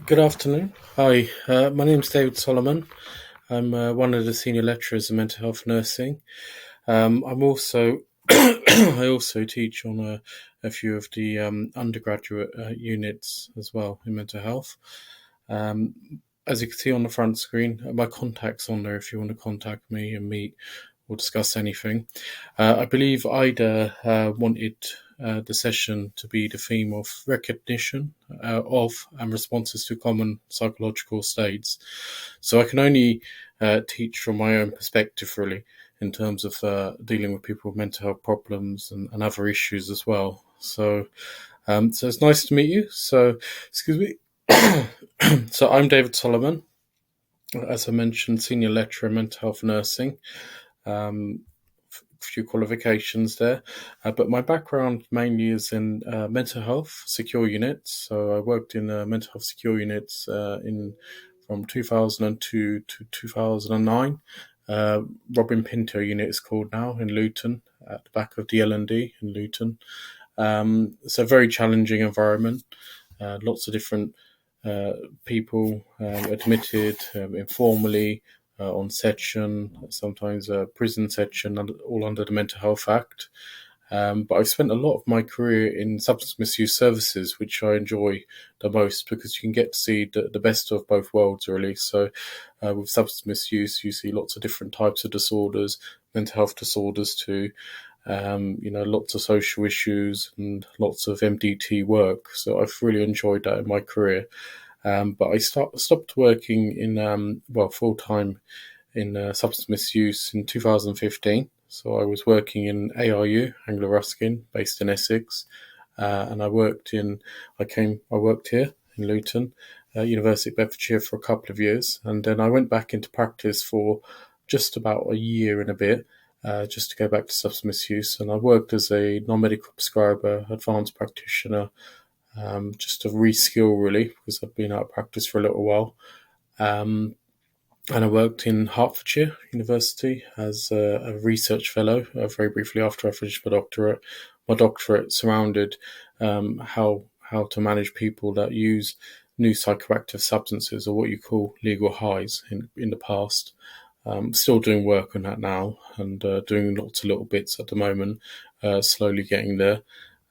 Good afternoon. Hi, my name is David Solomon. I'm one of the senior lecturers in mental health nursing. I'm also I also teach on a few of the undergraduate units as well in mental health. Um, as you can see on the front screen, my contact's on there if you want to contact me and meet or discuss anything. I believe Ida wanted the session to be the theme of recognition of and responses to common psychological states. So I can only teach from my own perspective, really, in terms of dealing with people with mental health problems and other issues as well. So it's nice to meet you. So, excuse me. So I'm David Solomon, as I mentioned, senior lecturer in mental health nursing. Um, Few qualifications there, but my background mainly is in mental health secure units. So I worked in mental health secure units in from 2002 to 2009. Uh, Robin Pinto unit is called now in Luton, at the back of the L&D in Luton. It's a very challenging environment. Lots of different uh, people admitted informally on section, sometimes a prison section, all under the Mental Health Act. But I've spent a lot of my career in substance misuse services, which I enjoy the most because you can get to see the best of both worlds, really. So, with substance misuse, you see lots of different types of disorders, mental health disorders too. Lots of social issues and lots of MDT work. So I've really enjoyed that in my career. But I stopped working in full time in substance misuse in 2015. So I was working in ARU, Anglo Ruskin, based in Essex, and I worked here in Luton, University of Bedfordshire for a couple of years, and then I went back into practice for just about a year and a bit, just to go back to substance misuse. And I worked as a non-medical prescriber, advanced practitioner, just to reskill really, because I've been out of practice for a little while. Um, and I worked in Hertfordshire University as a research fellow very briefly after I finished my doctorate. My doctorate surrounded how to manage people that use new psychoactive substances, or what you call legal highs, in the past. Still doing work on that now, and doing lots of little bits at the moment, slowly getting there.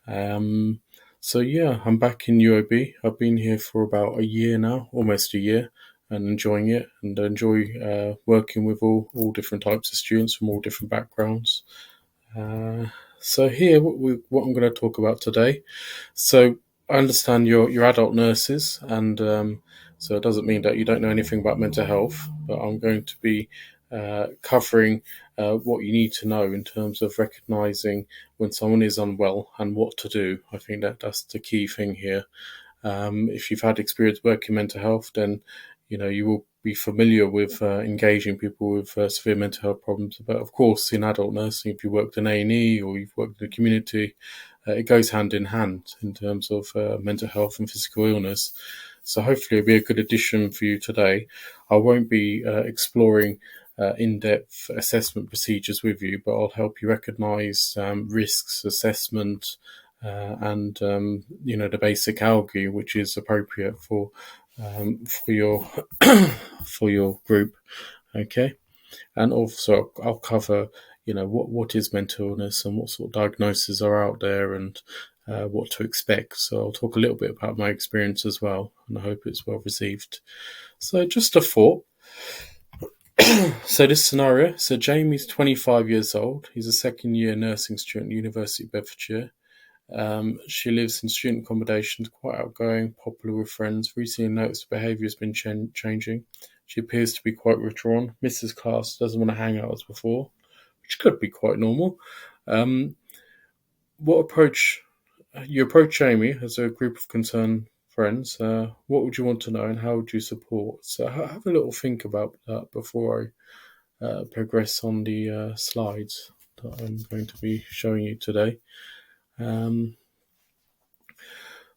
Um, so yeah, I'm back in UOB. I've been here for about a year now, almost a year, and enjoying it, and enjoy working with all different types of students from all different backgrounds. Uh, so here, what I'm going to talk about today. So I understand you're adult nurses, and so it doesn't mean that you don't know anything about mental health. But I'm going to be covering what you need to know in terms of recognizing when someone is unwell and what to do. I think that's the key thing here. If you've had experience working mental health, then you will be familiar with engaging people with severe mental health problems. But of course, in adult nursing, if you worked in A&E or you've worked in the community, it goes hand in hand in terms of mental health and physical illness. So hopefully it'll be a good addition for you today. I won't be exploring in-depth assessment procedures with you, but I'll help you recognise risks, assessment, and the basic algae, which is appropriate for your for your group. Okay, and also I'll cover what is mental illness and what sort of diagnoses are out there, and what to expect. So I'll talk a little bit about my experience as well, and I hope it's well received. So just a thought. So this scenario. So Jamie's 25 years old. He's a second year nursing student at University of Bedfordshire. She lives in student accommodations, quite outgoing, popular with friends. Recently noticed her behaviour has been changing. She appears to be quite withdrawn, misses class, doesn't want to hang out as before, which could be quite normal. Um, what approach you approach Jamie as a group of concerned friends? What would you want to know, and how would you support? So have a little think about that before I progress on the slides that I'm going to be showing you today. Um,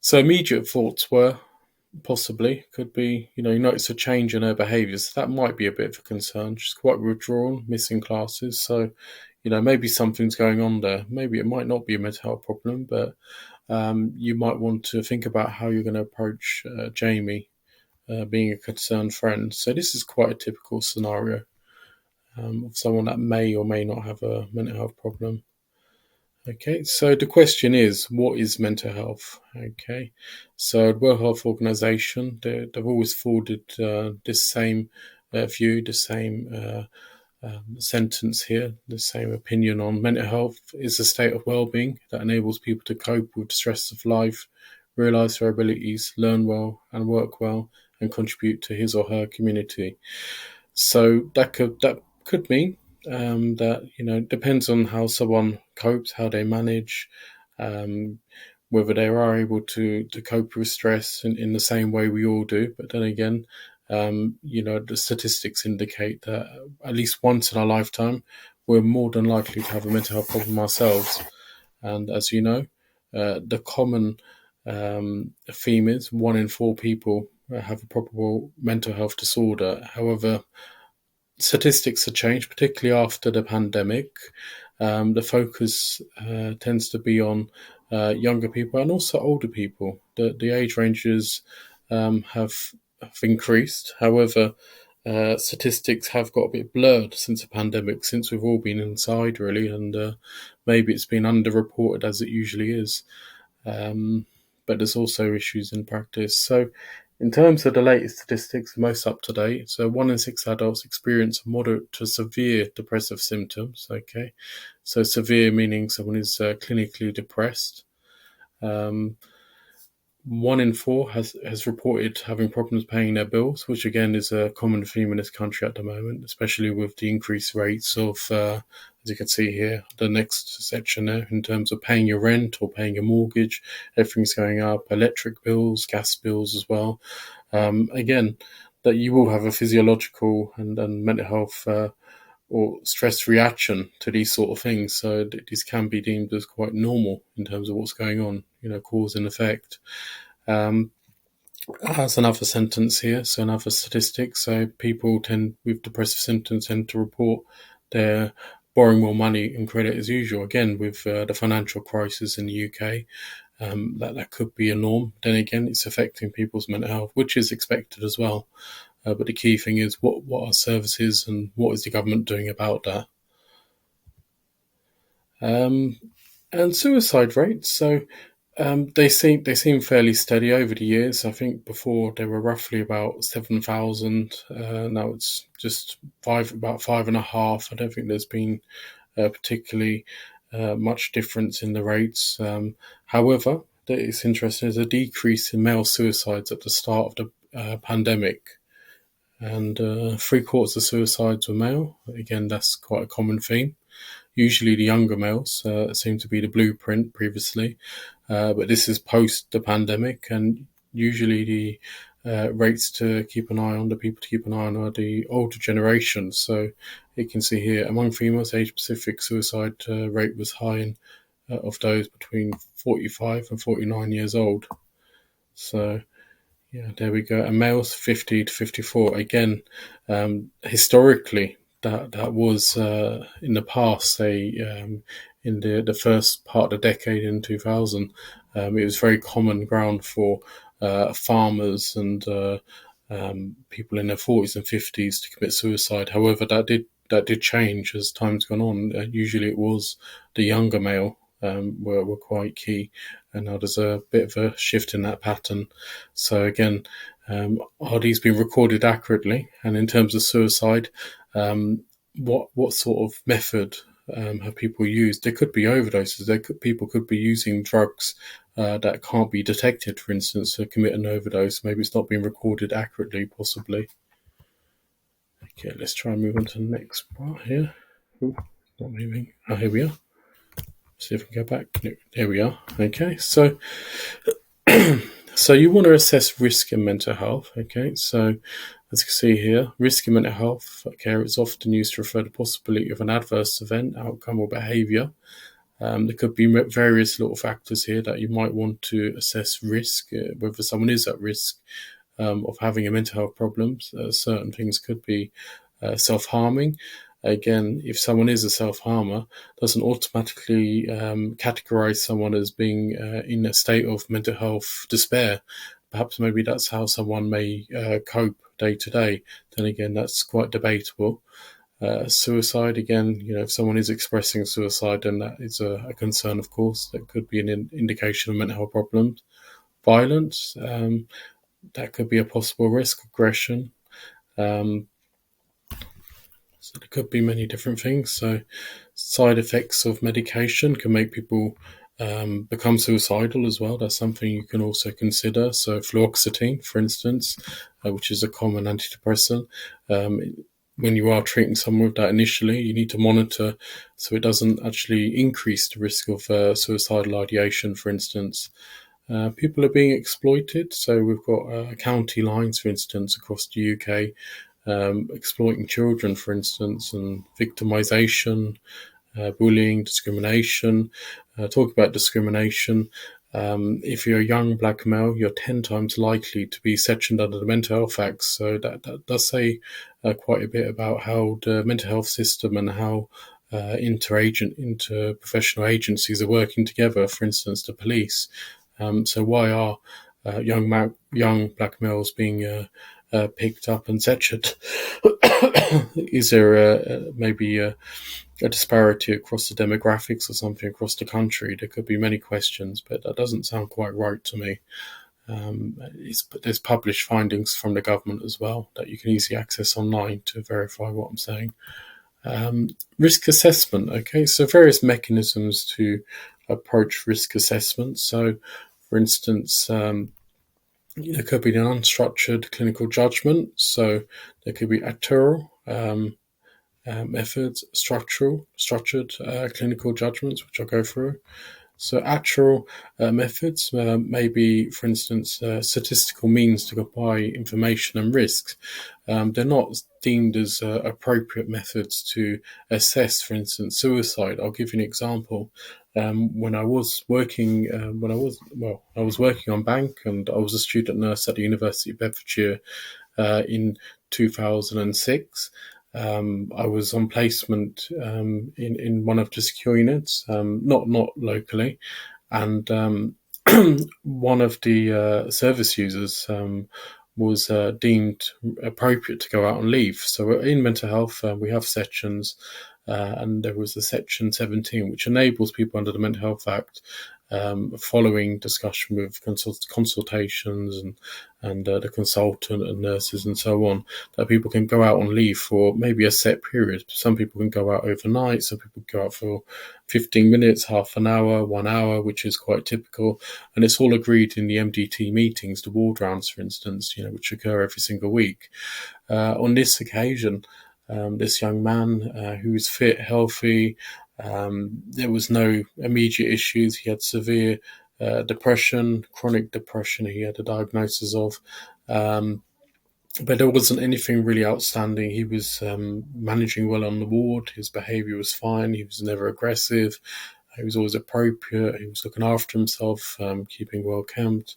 so immediate thoughts were possibly could be, you notice a change in her behaviours. That might be a bit of a concern. She's quite withdrawn, missing classes. So, maybe something's going on there. Maybe it might not be a mental health problem, but you might want to think about how you're going to approach Jamie. being a concerned friend. So this is quite a typical scenario of someone that may or may not have a mental health problem. Okay, so the question is, what is mental health? Okay, so the World Health Organization, they've always forwarded this same view, the same sentence here, the same opinion on mental health is a state of well-being that enables people to cope with the stress of life, realize their abilities, learn well and work well, and contribute to his or her community. So that could mean that it depends on how someone copes, how they manage, um, whether they are able to cope with stress in the same way we all do. But then again, the statistics indicate that at least once in our lifetime, we're more than likely to have a mental health problem ourselves. And as you know, the common theme is 1 in 4 people have a probable mental health disorder. However, statistics have changed, particularly after the pandemic. The focus tends to be on younger people and also older people. The age ranges have increased. However, statistics have got a bit blurred since the pandemic, since we've all been inside really, and maybe it's been underreported as it usually is. But there's also issues in practice. So, in terms of the latest statistics, most up to date, so 1 in 6 adults experience moderate to severe depressive symptoms. Okay, so severe meaning someone is clinically depressed. Um, 1 in 4 has reported having problems paying their bills, which again is a common theme in this country at the moment, especially with the increased rates of, as you can see here, the next section there, in terms of paying your rent or paying your mortgage, everything's going up, electric bills, gas bills as well. Again, that you will have a physiological and mental health or stress reaction to these sort of things. So these can be deemed as quite normal in terms of what's going on, cause and effect. That's another sentence here, so another statistic. So people with depressive symptoms tend to report they're borrowing more money and credit as usual. Again, with the financial crisis in the UK, that could be a norm. Then again, it's affecting people's mental health, which is expected as well. But the key thing is what are services and what is the government doing about that? And suicide rates. So they seem fairly steady over the years. I think before they were roughly about 7,000. Now it's just about 5.5. I don't think there's been particularly much difference in the rates. However, it's interesting. There's a decrease in male suicides at the start of the pandemic, and 3/4 of suicides were male. Again, that's quite a common theme. Usually, the younger males seem to be the blueprint previously, but this is post the pandemic, and usually the rates to keep an eye on, the people to keep an eye on, are the older generation. So you can see here, among females, age Pacific suicide rate was high of those between 45 and 49 years old. So yeah, there we go. And males 50 to 54. Again, historically, that was in the past, say in the first part of the decade in 2000, it was very common ground for farmers and people in their 40s and 50s to commit suicide. However, that did change as time's gone on. Usually, it was the younger male were quite key, and now there's a bit of a shift in that pattern. So again, are these being recorded accurately? And in terms of suicide, what sort of method have people used? There could be overdoses. People could be using drugs that can't be detected, for instance, to commit an overdose. Maybe it's not being recorded accurately, possibly. Okay, let's try and move on to the next part here. Ooh, not moving. Oh, here we are. See if we can go back. There we are. Okay, so you want to assess risk in mental health. Okay, so as you can see here, risk in mental health care is often used to refer to the possibility of an adverse event, outcome, or behaviour. There could be various little factors here that you might want to assess risk, whether someone is at risk of having a mental health problem. Certain things could be self-harming. Again, if someone is a self-harmer, doesn't automatically categorize someone as being in a state of mental health despair. perhaps maybe that's how someone may cope day to day. Then again, that's quite debatable. Suicide, again, if someone is expressing suicide, then that is a concern, of course. That could be an indication of mental health problems. Violence, that could be a possible risk. Aggression, um, so there could be many different things. So side effects of medication can make people become suicidal as well. That's something you can also consider. So fluoxetine, for instance, which is a common antidepressant, um, when you are treating someone with that initially, you need to monitor so it doesn't actually increase the risk of suicidal ideation, for instance. People are being exploited. So we've got county lines, for instance, across the UK, exploiting children, for instance, and victimization, bullying, discrimination. Talk about discrimination. If you're a young black male, you're 10 times likely to be sectioned under the Mental Health Act. So that does say quite a bit about how the mental health system and how interprofessional agencies are working together. For instance, the police. So why are young black males being picked up and sectioned? Is there maybe a disparity across the demographics or something across the country? There could be many questions, but that doesn't sound quite right to me. There's published findings from the government as well that you can easily access online to verify what I'm saying. Risk assessment. Okay, so various mechanisms to approach risk assessment. So, for instance, there could be an unstructured clinical judgment. So there could be actuarial methods, structured clinical judgments, which I'll go through. So actual methods may be, for instance, statistical means to apply information and risks. They're not deemed as appropriate methods to assess, for instance, suicide. I'll give you an example. When I was working, I was working on bank, and I was a student nurse at the University of Bedfordshire in 2006. I was on placement in one of the secure units, not locally, and one of the service users was deemed appropriate to go out on leave. So in mental health, we have sections, and there was a section 17 which enables people under the Mental Health Act, following discussion with consultations and the consultant and nurses and so on, that people can go out on leave for maybe a set period. Some people can go out overnight, some people go out for 15 minutes, half an hour, 1 hour, which is quite typical. And it's all agreed in the MDT meetings, the ward rounds, for instance, which occur every single week. On this occasion, this young man who was fit, healthy, there was no immediate issues. He had severe depression, chronic depression, he had a diagnosis of. But there wasn't anything really outstanding. He was managing well on the ward. His behaviour was fine. He was never aggressive. He was always appropriate. He was looking after himself, keeping well kept.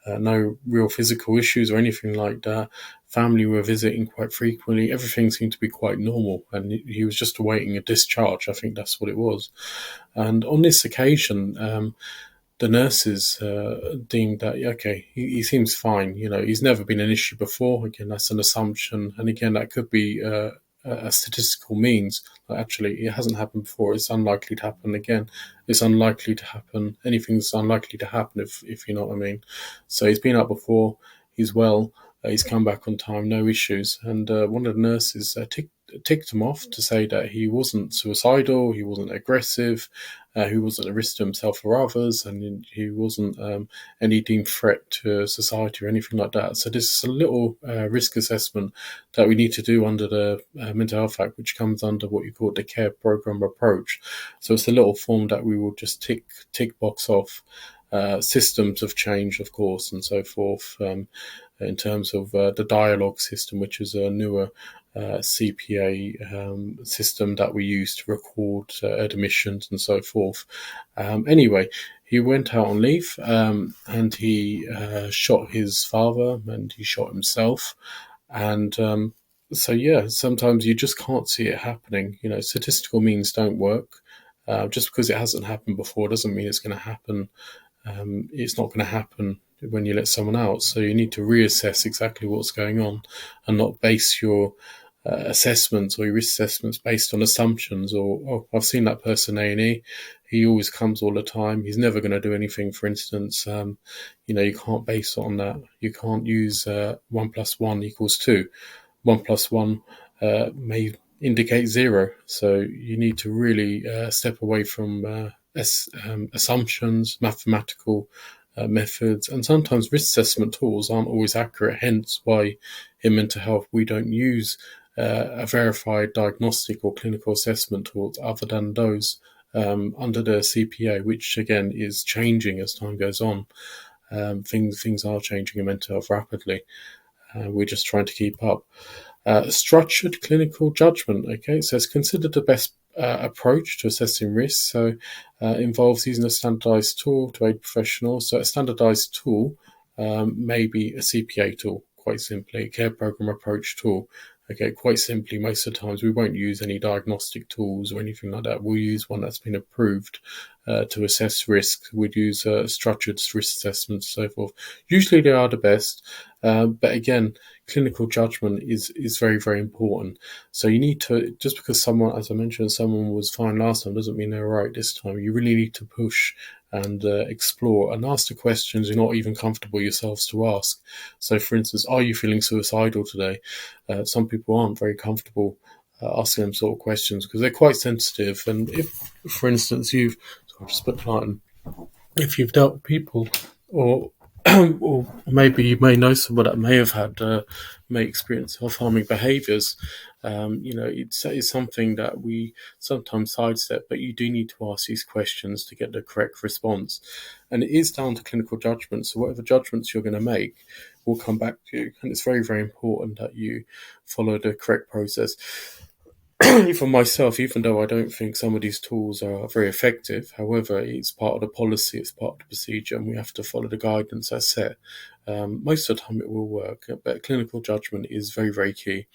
No real physical issues or anything like that. Family were visiting quite frequently. Everything seemed to be quite normal, and he was just awaiting a discharge. I think that's what it was. And on this occasion, the nurses deemed that, okay, he seems fine. He's never been an issue before. Again, that's an assumption. And again, that could be a statistical means. Actually, it hasn't happened before. It's unlikely to happen again. It's unlikely to happen. Anything's unlikely to happen, if you know what I mean. So he's been up before. He's well. He's come back on time. No issues. And one of the nurses ticked him off to say that he wasn't suicidal, he wasn't aggressive, he wasn't a risk to himself or others, and he wasn't any deemed threat to society or anything like that. So this is a little risk assessment that we need to do under the Mental Health Act, which comes under what you call the care program approach. So it's a little form that we will just tick box off. Systems have changed, of course, and so forth, in terms of the dialogue system, which is a newer CPA system that we use to record admissions and so forth. Anyway, he went out on leave, and he shot his father, and he shot himself. And so, yeah, sometimes you just can't see it happening. Statistical means don't work. Just because it hasn't happened before doesn't mean it's going to happen. It's not going to happen when you let someone out. So you need to reassess exactly what's going on and not base your assessments or your risk assessments based on assumptions or, oh, I've seen that person A&E, he always comes all the time, he's never going to do anything, for instance. You can't base it on that. You can't use 1 + 1 = 2. 1 + 1 may indicate 0. So you need to really step away from assumptions, mathematical methods, and sometimes risk assessment tools aren't always accurate, hence why in mental health we don't use a verified diagnostic or clinical assessment tools other than those under the CPA, which again is changing as time goes on. Things are changing in mental health rapidly. We're just trying to keep up. Structured clinical judgment. Okay, so it's considered the best approach to assessing risk. So involves using a standardized tool to aid professionals. So a standardized tool may be a CPA tool, quite simply, a care program approach tool. Okay, quite simply, most of the times we won't use any diagnostic tools or anything like that. We'll use one that's been approved to assess risk. We'd use structured risk assessments and so forth. Usually they are the best, but again, clinical judgment is very, very important. So you need to, just because someone, as I mentioned, someone was fine last time doesn't mean they're right this time. You really need to push and explore and ask the questions you're not even comfortable yourselves to ask. So for instance, are you feeling suicidal today? Some people aren't very comfortable asking them sort of questions because they're quite sensitive. And if, for instance, if you've dealt with people or or maybe you may know someone that may have had may experience self-harming behaviours. It's something that we sometimes sidestep, but you do need to ask these questions to get the correct response. And it is down to clinical judgment. So whatever judgments you're going to make will come back to you. And it's very, very important that you follow the correct process. For myself, even though I don't think some of these tools are very effective, however, it's part of the policy, it's part of the procedure, and we have to follow the guidance that's set. Most of the time it will work, but clinical judgment is very, very key.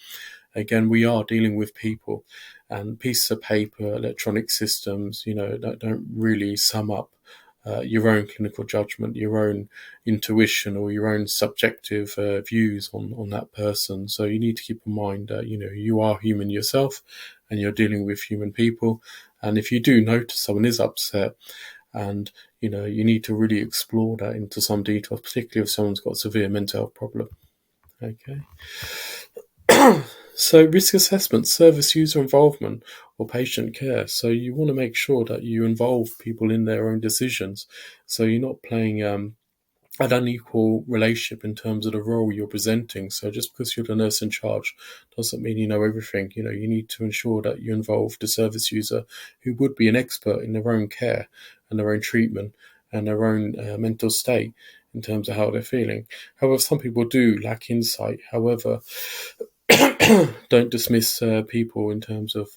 Again, we are dealing with people, and pieces of paper, electronic systems, that don't really sum up your own clinical judgment, your own intuition, or your own subjective views on that person. So you need to keep in mind that you are human yourself, and you're dealing with human people. And if you do notice someone is upset, and you need to really explore that into some detail, particularly if someone's got a severe mental health problem. Okay. So risk assessment, service user involvement, or patient care. So you want to make sure that you involve people in their own decisions. So you're not playing an unequal relationship in terms of the role you're presenting. So just because you're the nurse in charge doesn't mean you know everything. You need to ensure that you involve the service user who would be an expert in their own care and their own treatment and their own mental state in terms of how they're feeling. However, some people do lack insight. However, don't dismiss people in terms of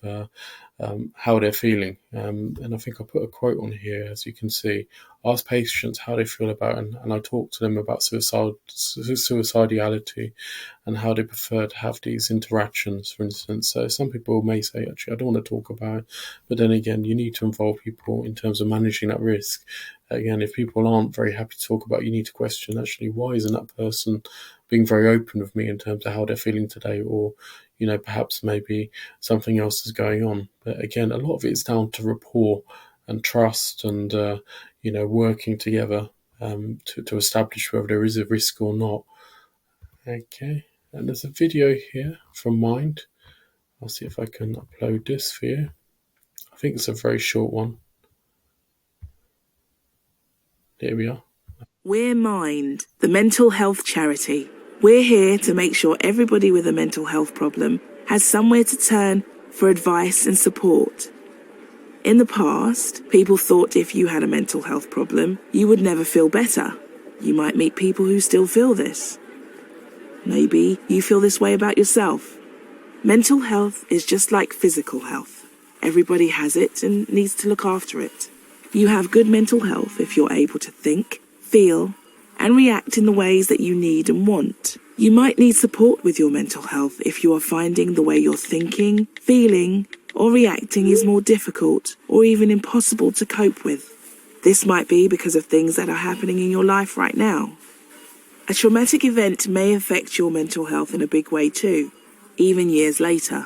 how they're feeling. And I think I put a quote on here, as you can see. Ask patients how they feel about it, and I talk to them about suicidality and how they prefer to have these interactions, for instance. So some people may say, actually, I don't want to talk about it. But then again, you need to involve people in terms of managing that risk. Again, if people aren't very happy to talk about it, you need to question, actually, why isn't that person being very open with me in terms of how they're feeling today, or perhaps maybe something else is going on. But again, a lot of it is down to rapport and trust and working together to establish whether there is a risk or not. Okay, and there's a video here from Mind. I'll see if I can upload this for you. I think it's a very short one. There we are. We're Mind, the mental health charity. We're here to make sure everybody with a mental health problem has somewhere to turn for advice and support. In the past, people thought if you had a mental health problem, you would never feel better. You might meet people who still feel this. Maybe you feel this way about yourself. Mental health is just like physical health. Everybody has it and needs to look after it. You have good mental health if you're able to think, feel, and react in the ways that you need and want. You might need support with your mental health if you are finding the way you're thinking, feeling, or reacting is more difficult or even impossible to cope with. This might be because of things that are happening in your life right now. A traumatic event may affect your mental health in a big way too, even years later.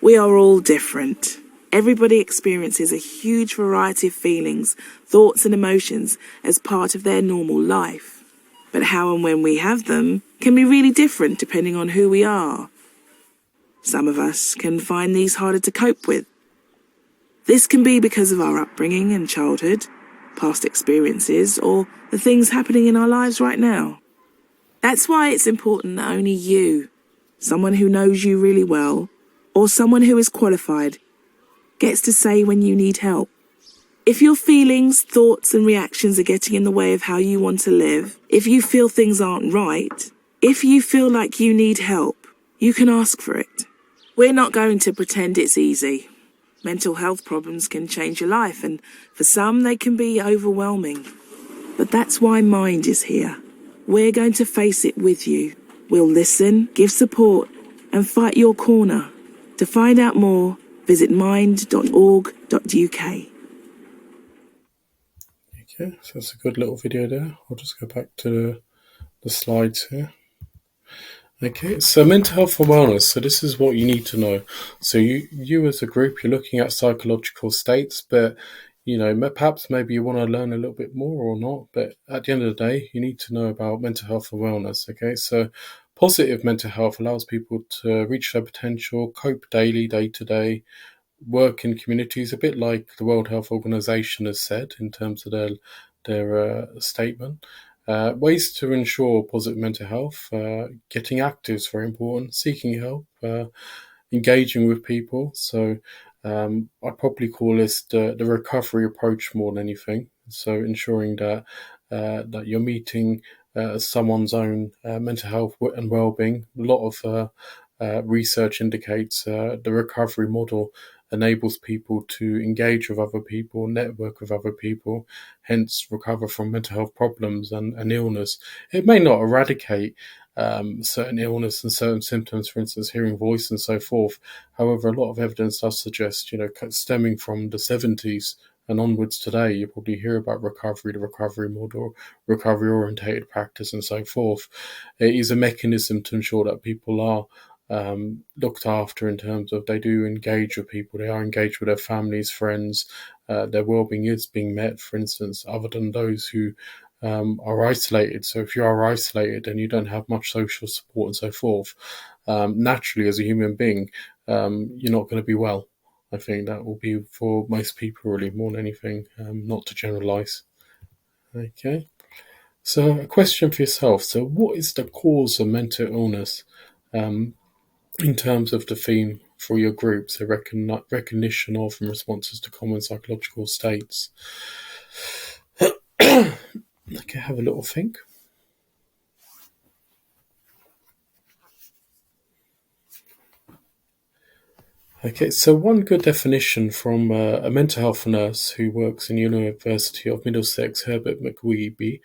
We are all different. Everybody experiences a huge variety of feelings, thoughts and emotions as part of their normal life. But how and when we have them can be really different depending on who we are. Some of us can find these harder to cope with. This can be because of our upbringing and childhood, past experiences, or the things happening in our lives right now. That's why it's important that only you, someone who knows you really well, or someone who is qualified, gets to say when you need help. If your feelings, thoughts and reactions are getting in the way of how you want to live, if you feel things aren't right, if you feel like you need help, you can ask for it. We're not going to pretend it's easy. Mental health problems can change your life, and for some they can be overwhelming. But that's why Mind is here. We're going to face it with you. We'll listen, give support and fight your corner. To find out more, visit mind.org.uk. Okay, so that's a good little video there. I'll just go back to the slides here. Okay, so mental health and wellness. So this is what you need to know. So you as a group, you're looking at psychological states, but perhaps maybe you want to learn a little bit more or not. But at the end of the day, you need to know about mental health and wellness. Okay, so positive mental health allows people to reach their potential, cope daily, day to day, work in communities, a bit like the World Health Organization has said in terms of their statement. Ways to ensure positive mental health: getting active is very important, seeking help, engaging with people. So I'd probably call this the recovery approach more than anything. So ensuring that you're meeting someone's own mental health and well-being. A lot of research indicates the recovery model enables people to engage with other people, network with other people, hence recover from mental health problems and illness. It may not eradicate certain illness and certain symptoms, for instance, hearing voice and so forth. However, a lot of evidence does suggest, stemming from the 70s and onwards today, you probably hear about recovery, the recovery model, recovery orientated practice and so forth. It is a mechanism to ensure that people are looked after in terms of they do engage with people, they are engaged with their families, friends, their well-being is being met, for instance, other than those who are isolated. So if you are isolated and you don't have much social support and so forth, naturally as a human being, you're not going to be well. I think that will be for most people really more than anything, not to generalize. Okay. So a question for yourself. So what is the cause of mental illness? In terms of the theme for your group, so recognition of and responses to common psychological states. Okay, have a little think. Okay, so one good definition from a mental health nurse who works in the University of Middlesex, Herbert McWeeby.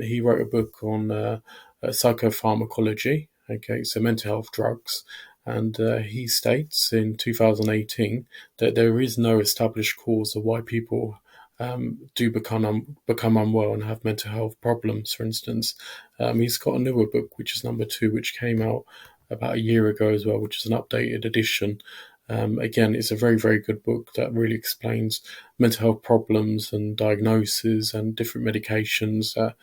He wrote a book on psychopharmacology, okay, so mental health drugs. And he states in 2018 that there is no established cause of why people do become unwell and have mental health problems, for instance. He's got a newer book, which is number 2, which came out about a year ago as well, which is an updated edition. Again, it's a very, very good book that really explains mental health problems and diagnoses and different medications that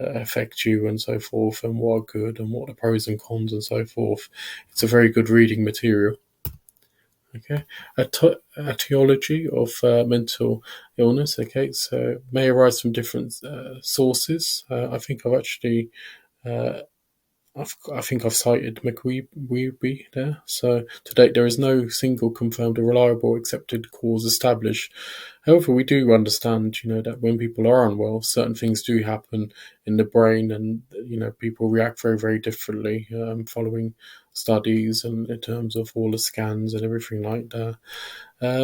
affect you and so forth, and what are good and what are the pros and cons and so forth. It's a very good reading material. Okay, etiology of mental illness. Okay, so may arise from different sources. I think I've actually I think I've cited McWeeby there. So to date, there is no single confirmed or reliable accepted cause established. However, we do understand, that when people are unwell, certain things do happen in the brain, and people react very, very differently following studies and in terms of all the scans and everything like that.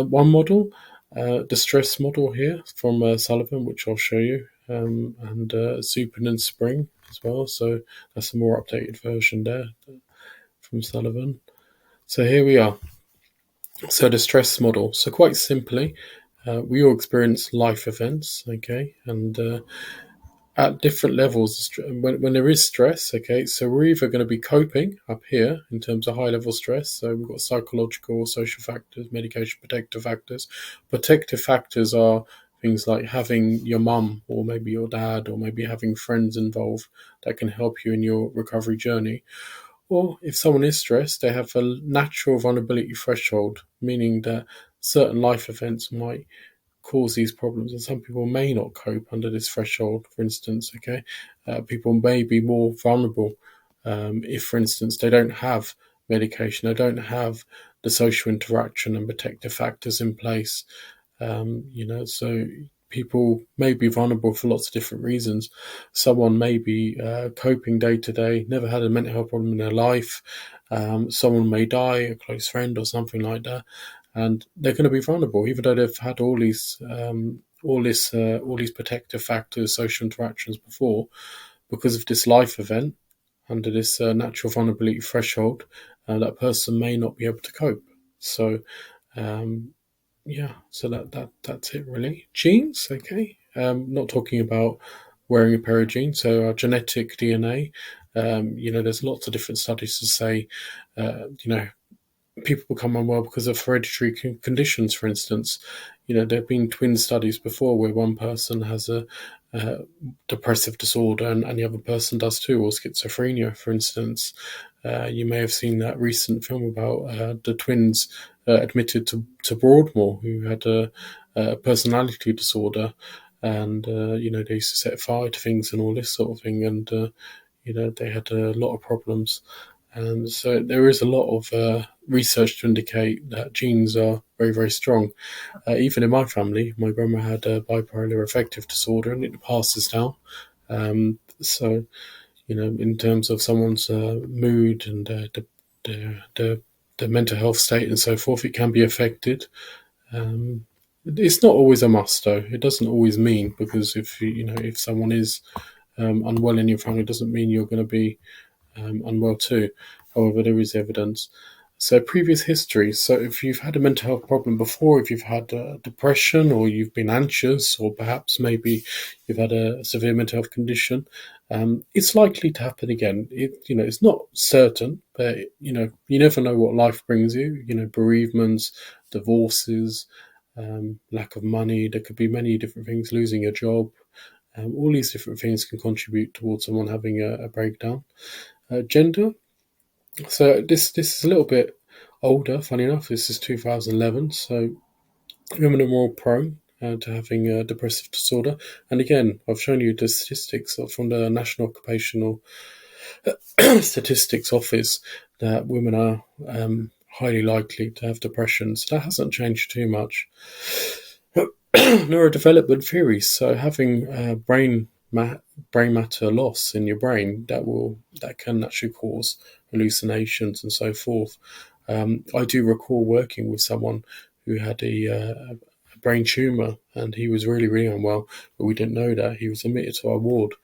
One model, the stress model here from Sullivan, which I'll show you, and Supin and Spring as well. So that's a more updated version there from Sullivan. So here we are. So the stress model. So quite simply, we all experience life events, okay, and at different levels when there is stress. Okay, so we're either going to be coping up here in terms of high level stress. So we've got psychological, social factors, medication, protective factors. Protective factors are things like having your mum or maybe your dad or maybe having friends involved that can help you in your recovery journey. Or if someone is stressed, they have a natural vulnerability threshold, meaning that certain life events might cause these problems, and some people may not cope under this threshold. For instance, okay, people may be more vulnerable if, for instance, they don't have medication, they don't have the social interaction and protective factors in place. So people may be vulnerable for lots of different reasons. Someone may be coping day to day, never had a mental health problem in their life. Someone may die, a close friend or something like that, and they're going to be vulnerable, even though they've had all these protective factors, social interactions before, because of this life event under this natural vulnerability threshold. That person may not be able to cope. So, so that's it really. Genes, okay. Not talking about wearing a pair of jeans. So our genetic DNA. There's lots of different studies to say, people become unwell because of hereditary conditions, for instance. There have been twin studies before where one person has a depressive disorder and the other person does too, or schizophrenia, for instance. You may have seen that recent film about the twins admitted to Broadmoor who had a personality disorder, and they used to set fire to things and all this sort of thing, and they had a lot of problems. And so there is a lot of research to indicate that genes are very, very strong. Even in my family, my grandma had a bipolar affective disorder and it passes down. So, in terms of someone's mood and the mental health state and so forth, it can be affected. It's not always a must, though. It doesn't always mean, because if someone is unwell in your family, it doesn't mean you're going to be unwell too. However, there is evidence. So previous history. So if you've had a mental health problem before, if you've had depression or you've been anxious, or perhaps maybe you've had a severe mental health condition, it's likely to happen again. It's not certain, but you never know what life brings you. Bereavements, divorces, lack of money. There could be many different things. Losing your job. All these different things can contribute towards someone having a breakdown. Gender. So this is a little bit older. Funny enough, this is 2011. So women are more prone to having a depressive disorder. And again, I've shown you the statistics from the National Occupational Statistics Office that women are highly likely to have depression. So that hasn't changed too much. Neurodevelopment theories. So having brain matter loss in your brain that can actually cause hallucinations and so forth. I do recall working with someone who had a brain tumor, and he was really, really unwell, but we didn't know that. He was admitted to our ward,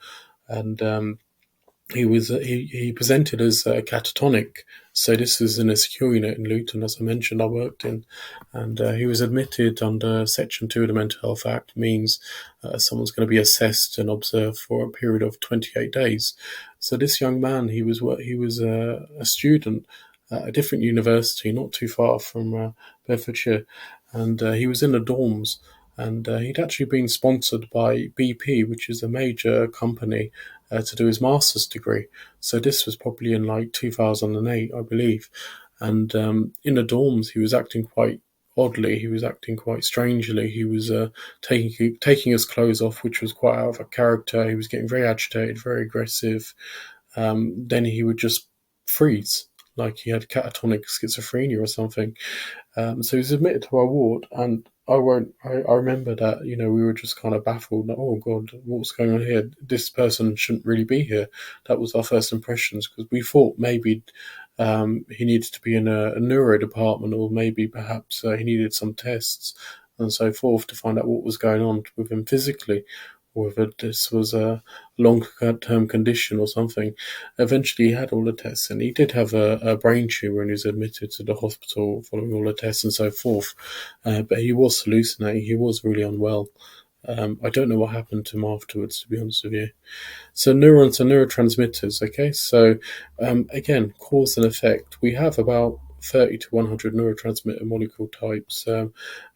and he presented as catatonic. So this was in a secure unit in Luton, as I mentioned, I worked in, and he was admitted under Section 2 of the Mental Health Act, means someone's going to be assessed and observed for a period of 28 days. So this young man, he was a student at a different university, not too far from Bedfordshire, and he was in the dorms. And he'd actually been sponsored by BP, which is a major company, to do his master's degree. So this was probably in like 2008, I believe. And in the dorms, he was acting quite oddly. He was acting quite strangely. He was taking his clothes off, which was quite out of character. He was getting very agitated, very aggressive. Then he would just freeze, like he had catatonic schizophrenia or something. So he was admitted to our ward, and I remember that, we were just kind of baffled. Like, oh God, what's going on here? This person shouldn't really be here. That was our first impressions, because we thought maybe he needed to be in a neuro department, or maybe perhaps he needed some tests and so forth to find out what was going on with him physically, or whether this was a long-term condition or something. Eventually, he had all the tests, and he did have a brain tumor, and he was admitted to the hospital following all the tests and so forth. But he was hallucinating. He was really unwell. I don't know what happened to him afterwards, to be honest with you. So neurons are neurotransmitters. Okay, so again, cause and effect. We have about 30 to 100 neurotransmitter molecule types,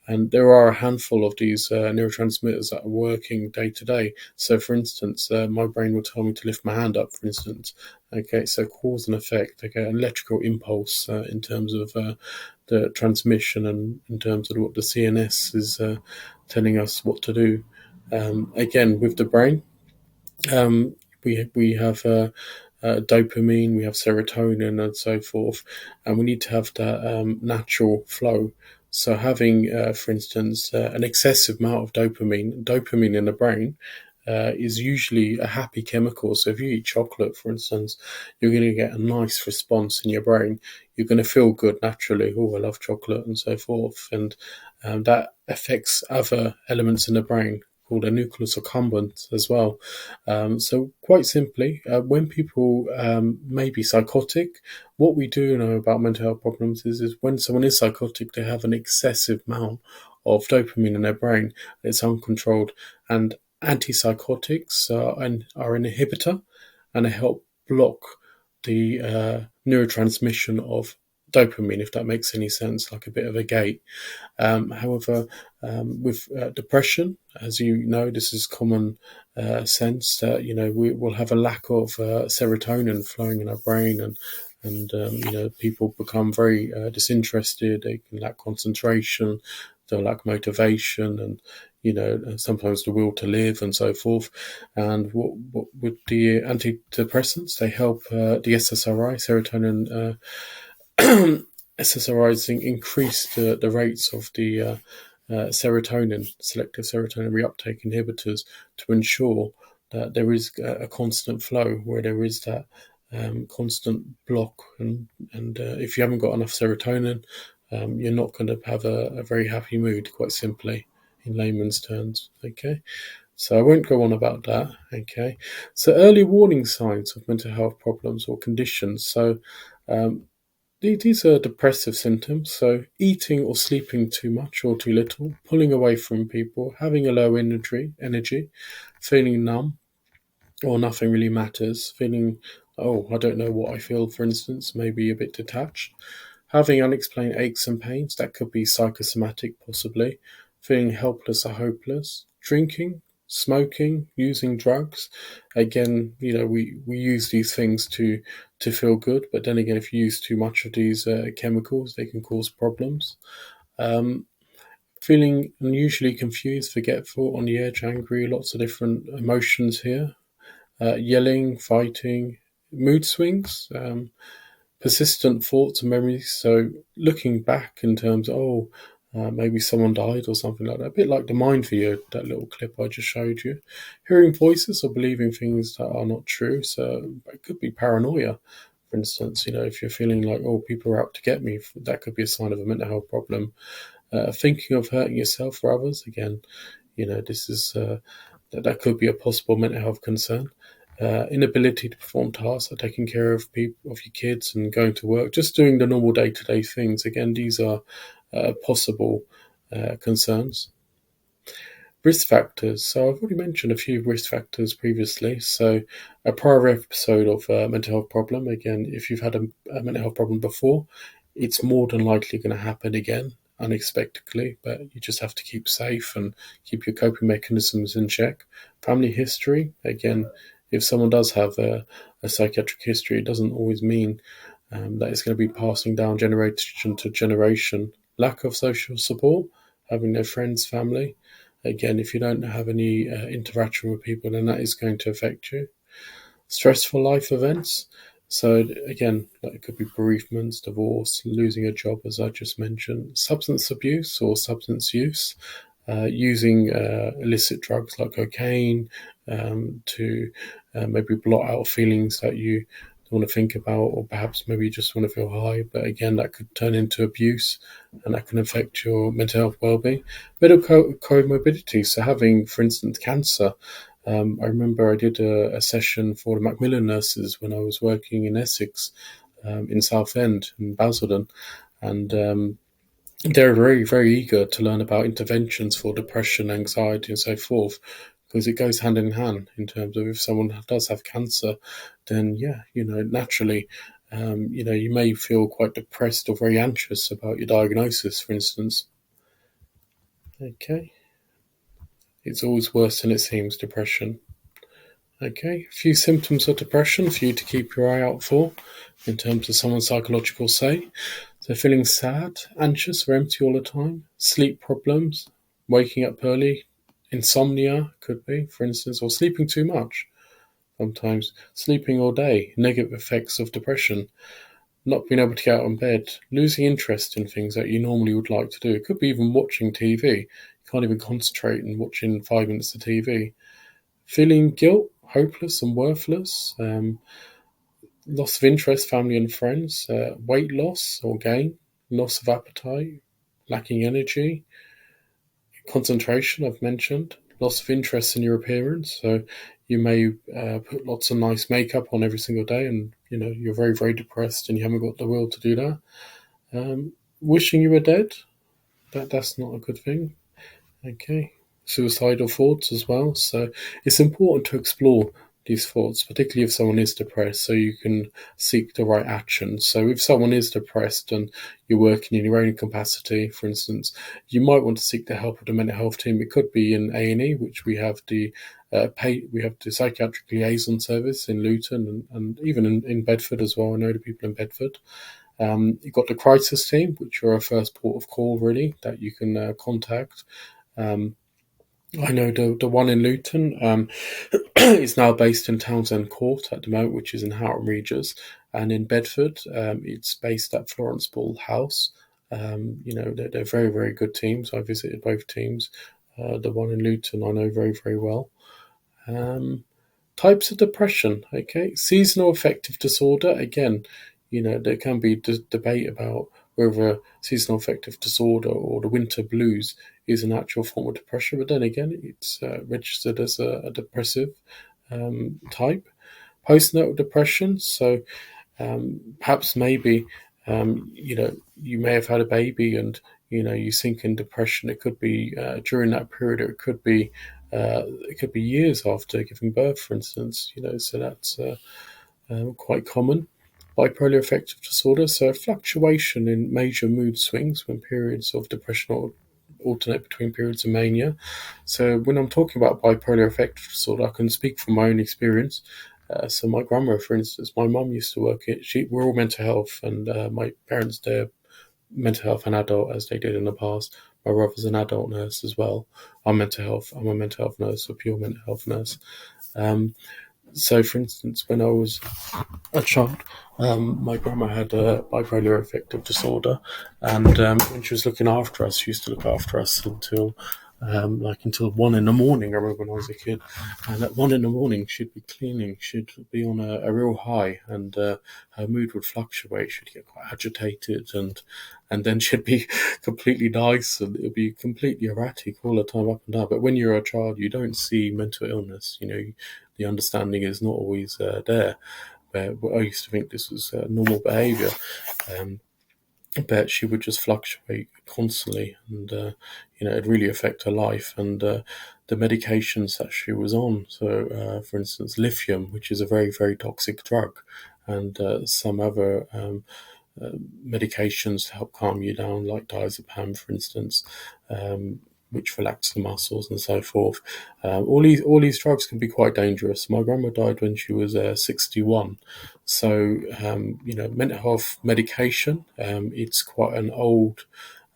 and there are a handful of these neurotransmitters that are working day to day. So, for instance, my brain will tell me to lift my hand up. For instance, okay, so cause and effect. Okay, an electrical impulse in terms of the transmission and in terms of what the CNS is telling us what to do. Again, with the brain, um, we have dopamine, we have serotonin, and so forth, and we need to have that natural flow. So having, for instance, an excessive amount of dopamine in the brain is usually a happy chemical. So if you eat chocolate, for instance, you're going to get a nice response in your brain. You're going to feel good naturally. Oh, I love chocolate, and so forth, and that affects other elements in the brain called a nucleus accumbens as well. So quite simply, when people may be psychotic, what we do know about mental health problems is when someone is psychotic, they have an excessive amount of dopamine in their brain. It's uncontrolled, and antipsychotics are an inhibitor, and they help block the neurotransmission of dopamine, if that makes any sense, like a bit of a gate. However, with depression, as you know, this is common sense that we will have a lack of serotonin flowing in our brain, and people become very disinterested. They can lack concentration, they'll lack motivation, and sometimes the will to live, and so forth. And what with the antidepressants, they help the SSRI, serotonin. SSRIs increase the rates of the serotonin, selective serotonin reuptake inhibitors, to ensure that there is a constant flow, where there is that constant block. And if you haven't got enough serotonin, you're not going to have a very happy mood, quite simply, in layman's terms. Okay. So I won't go on about that. Okay. So early warning signs of mental health problems or conditions. So um, these are depressive symptoms, so eating or sleeping too much or too little, pulling away from people, having a low energy, feeling numb or nothing really matters, feeling, oh, I don't know what I feel, for instance, maybe a bit detached, having unexplained aches and pains, that could be psychosomatic possibly, feeling helpless or hopeless, drinking, smoking, using drugs. Again, we use these things to feel good, but then again, if you use too much of these chemicals, they can cause problems. Um, Feeling unusually confused, forgetful, on the edge, angry, lots of different emotions here. Yelling, fighting, mood swings, persistent thoughts and memories. So looking back in terms of, maybe someone died or something like that, a bit like the mind video, that little clip I just showed you. Hearing voices or believing things that are not true. So it could be paranoia, for instance. If you're feeling like, oh, people are out to get me, that could be a sign of a mental health problem. Thinking of hurting yourself or others, again, this is that could be a possible mental health concern. Inability to perform tasks like taking care of people, of your kids, and going to work, just doing the normal day-to-day things. Again, these are possible concerns. Risk factors. So I've already mentioned a few risk factors previously. So a prior episode of mental health problem. Again, if you've had a mental health problem before, it's more than likely going to happen again unexpectedly, but you just have to keep safe and keep your coping mechanisms in check. Family history. Again, if someone does have a psychiatric history, it doesn't always mean that it's going to be passing down generation to generation. Lack of social support, having no friends, family. Again, if you don't have any interaction with people, then that is going to affect you. Stressful life events. So again, that could be bereavements, divorce, losing a job, as I just mentioned. Substance abuse or substance use, using illicit drugs like cocaine to maybe blot out feelings that you don't want to think about, or perhaps maybe you just want to feel high. But again, that could turn into abuse, and that can affect your mental health well-being. Medical comorbidity, so having, for instance, cancer. I remember I did a session for the Macmillan nurses when I was working in Essex, in Southend, in Basildon, and they're very, very eager to learn about interventions for depression, anxiety, and so forth, because it goes hand in hand in terms of if someone does have cancer, then yeah, naturally, you may feel quite depressed or very anxious about your diagnosis, for instance. Okay, it's always worse than it seems, depression. Okay, a few symptoms of depression for you to keep your eye out for in terms of someone's psychological say. So, feeling sad, anxious, or empty all the time, sleep problems, waking up early, insomnia could be, for instance, or sleeping too much. Sometimes sleeping all day, negative effects of depression, not being able to get out of bed, losing interest in things that you normally would like to do. It could be even watching TV. You can't even concentrate and watching 5 minutes of TV. Feeling guilt, hopeless and worthless, loss of interest, family and friends, weight loss or gain, loss of appetite, lacking energy, concentration, I've mentioned, loss of interest in your appearance. So you may put lots of nice makeup on every single day, and you're very, very depressed, and you haven't got the will to do that. Wishing you were dead. That's not a good thing. Okay. Suicidal thoughts as well. So it's important to explore these thoughts, particularly if someone is depressed, so you can seek the right action. So if someone is depressed and you're working in your own capacity, for instance, you might want to seek the help of the mental health team. It could be in A&E, which we have the psychiatric liaison service in Luton and even in Bedford as well. I know the people in Bedford. You've got the crisis team, which are a first port of call, really, that you can contact. I know the one in Luton is now based in Townsend Court at the moment, which is in Houghton Regis, and in Bedford, it's based at Florence Ball House. They're very, very good teams. I visited both teams. The one in Luton I know very, very well. Types of depression, okay. Seasonal affective disorder, again, there can be debate about whether seasonal affective disorder or the winter blues is an actual form of depression, but then again, it's registered as a depressive type. Postnatal depression, so perhaps maybe, you may have had a baby and, you sink in depression. It could be during that period, or it could be years after giving birth, for instance, so that's quite common. Bipolar affective disorder, so a fluctuation in major mood swings when periods of depression alternate between periods of mania. So when I'm talking about bipolar affective disorder, I can speak from my own experience. So my grandma, for instance, my mum used to work at, we're all mental health, and my parents, they're mental health and adult as they did in the past. My brother's an adult nurse as well. I'm a mental health nurse, a pure mental health nurse. So, for instance, when I was a child, my grandma had a bipolar affective disorder, and when she was looking after us, she used to look after us until 1 in the morning. I remember when I was a kid, and at 1 in the morning, she'd be cleaning. She'd be on a real high, and her mood would fluctuate. She'd get quite agitated, and then she'd be completely nice, and it'd be completely erratic all the time, up and down. But when you're a child, you don't see mental illness. The understanding is not always there. I used to think this was normal behaviour, but she would just fluctuate constantly, and it'd really affect her life and the medications that she was on. So, for instance, lithium, which is a very, very toxic drug, and some other medications to help calm you down, like diazepam, for instance, which relax the muscles and so forth. All these drugs can be quite dangerous. My grandma died when she was 61, so mental health medication. It's quite an old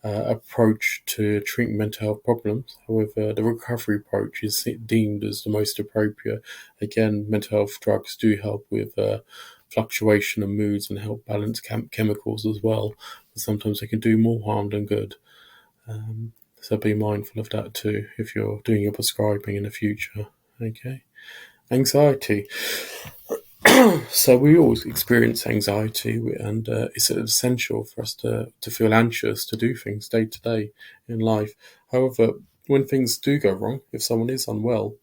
approach to treating mental health problems. However, the recovery approach is deemed as the most appropriate. Again, mental health drugs do help with fluctuation of moods and help balance chemicals as well. But sometimes they can do more harm than good. So be mindful of that too if you're doing your prescribing in the future. Okay. Anxiety. So we always experience anxiety, and it's essential for us to feel anxious to do things day to day in life. However, when things do go wrong, if someone is unwell,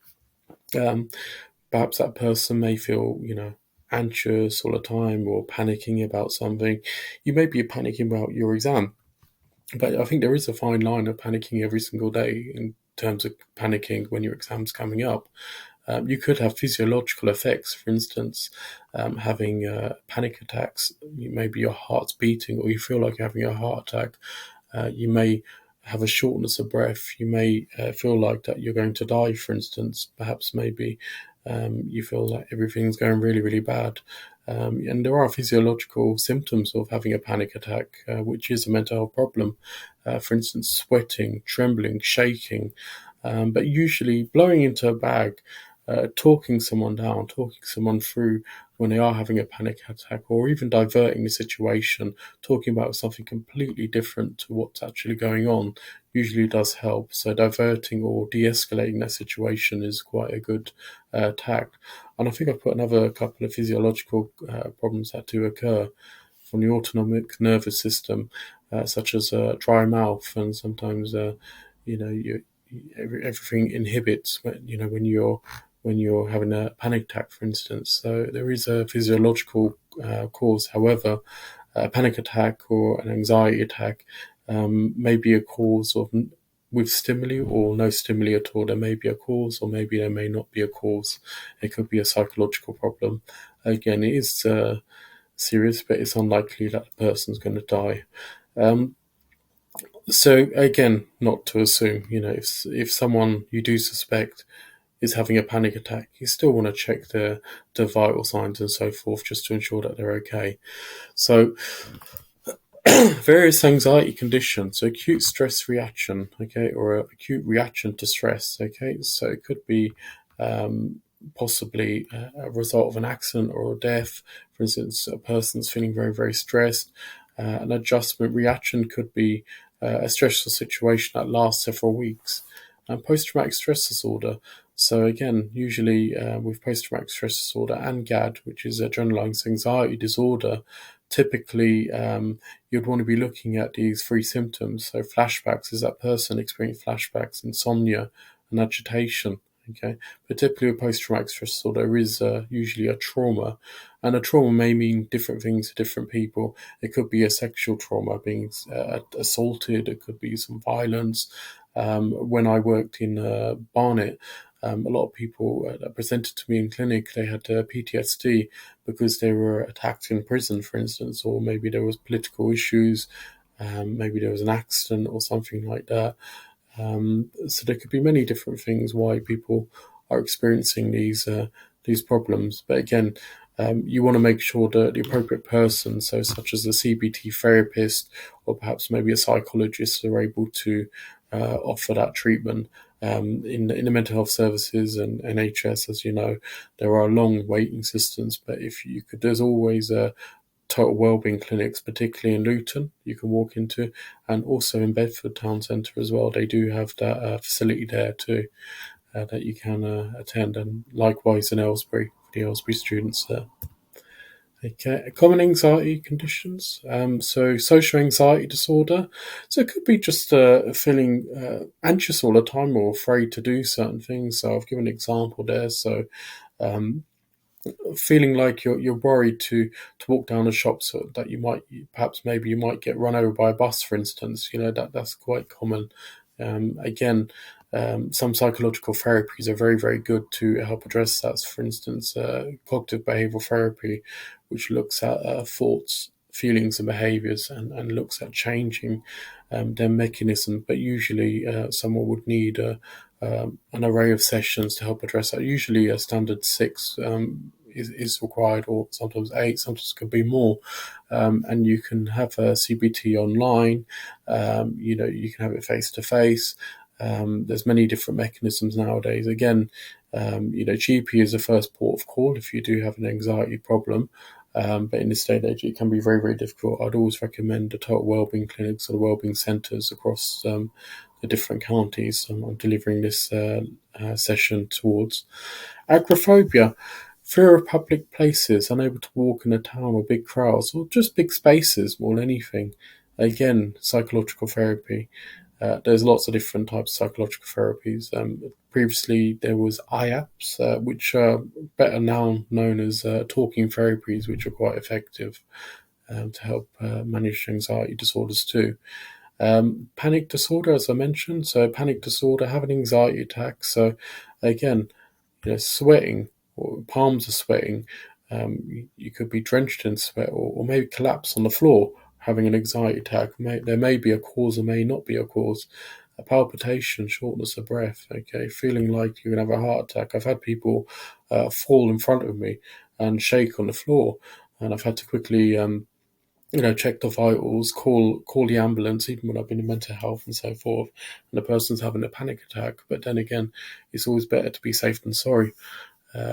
perhaps that person may feel, anxious all the time or panicking about something. You may be panicking about your exam. But I think there is a fine line of panicking every single day in terms of panicking when your exam's coming up. You could have physiological effects, for instance, having panic attacks. Maybe your heart's beating, or you feel like you're having a heart attack. You may have a shortness of breath. You may feel like that you're going to die, for instance. Perhaps maybe you feel like everything's going really, really bad. And there are physiological symptoms of having a panic attack, which is a mental health problem. For instance, sweating, trembling, shaking, but usually blowing into a bag, talking someone down, talking someone through when they are having a panic attack, or even diverting the situation, talking about something completely different to what's actually going on, usually does help. So diverting or de-escalating that situation is quite a good tact. And I think I've put another couple of physiological problems that do occur from the autonomic nervous system, such as dry mouth, and sometimes everything inhibits when you're having a panic attack, for instance. So there is a physiological cause. However, a panic attack or an anxiety attack may be a cause of with stimuli or no stimuli at all. There may be a cause, or maybe there may not be a cause. It could be a psychological problem. Again, it is serious, but it's unlikely that the person's going to die. So again, not to assume, if someone you do suspect is having a panic attack, you still want to check their vital signs and so forth, just to ensure that they're okay. So various anxiety conditions, so acute stress reaction, okay, or acute reaction to stress, okay. So it could be possibly a result of an accident or a death. For instance, a person's feeling very, very stressed. An adjustment reaction could be a stressful situation that lasts several weeks. And post-traumatic stress disorder. So again, usually with post-traumatic stress disorder and GAD, which is a generalized anxiety disorder, typically you'd want to be looking at these three symptoms. So flashbacks, is that person experiencing flashbacks, insomnia, and agitation? Okay, but typically with post-traumatic stress disorder, there is usually a trauma, and a trauma may mean different things to different people. It could be a sexual trauma, being assaulted. It could be some violence. When I worked in Barnet, a lot of people that presented to me in clinic, they had PTSD because they were attacked in prison, for instance, or maybe there was political issues, maybe there was an accident or something like that. So there could be many different things why people are experiencing these problems. But again, you want to make sure that the appropriate person, so such as a CBT therapist or perhaps maybe a psychologist, are able to offer that treatment. In the mental health services and NHS, as you know, there are long waiting systems. But if you could, there's always total wellbeing clinics, particularly in Luton, you can walk into, and also in Bedford Town Centre as well. They do have that facility there too that you can attend, and likewise in Aylesbury for the Aylesbury students there. Okay, common anxiety conditions. So social anxiety disorder. So it could be just feeling anxious all the time or afraid to do certain things. So I've given an example there. So feeling like you're worried to walk down a shop, so that you might maybe you might get run over by a bus, for instance. That's quite common. Again, some psychological therapies are very, very good to help address that. For instance, cognitive behavioral therapy, which looks at thoughts, feelings, and behaviors, and looks at changing their mechanism. But usually, someone would need an array of sessions to help address that. Usually, a standard 6 is required, or sometimes 8, sometimes could be more. And you can have a CBT online. You can have it face to face. There's many different mechanisms nowadays. Again, GP is the first port of call if you do have an anxiety problem. But in this day and age, it can be very, very difficult. I'd always recommend the total wellbeing clinics or the wellbeing centres across the different counties I'm delivering this session towards. Agoraphobia, fear of public places, unable to walk in a town or big crowds, or just big spaces more than anything. Again, psychological therapy. There's lots of different types of psychological therapies. Previously, there was IAPS, which are better now known as talking therapies, which are quite effective to help manage anxiety disorders too. Panic disorder, as I mentioned, so panic disorder, have an anxiety attack. So again, sweating, or palms are sweating. You could be drenched in sweat, or maybe collapse on the floor, having an anxiety attack. There may be a cause, or may not be a cause. A palpitation, shortness of breath. Okay, feeling like you're gonna have a heart attack. I've had people fall in front of me and shake on the floor, and I've had to quickly check the vitals, call the ambulance, even when I've been in mental health and so forth, and the person's having a panic attack. But then again, it's always better to be safe than sorry.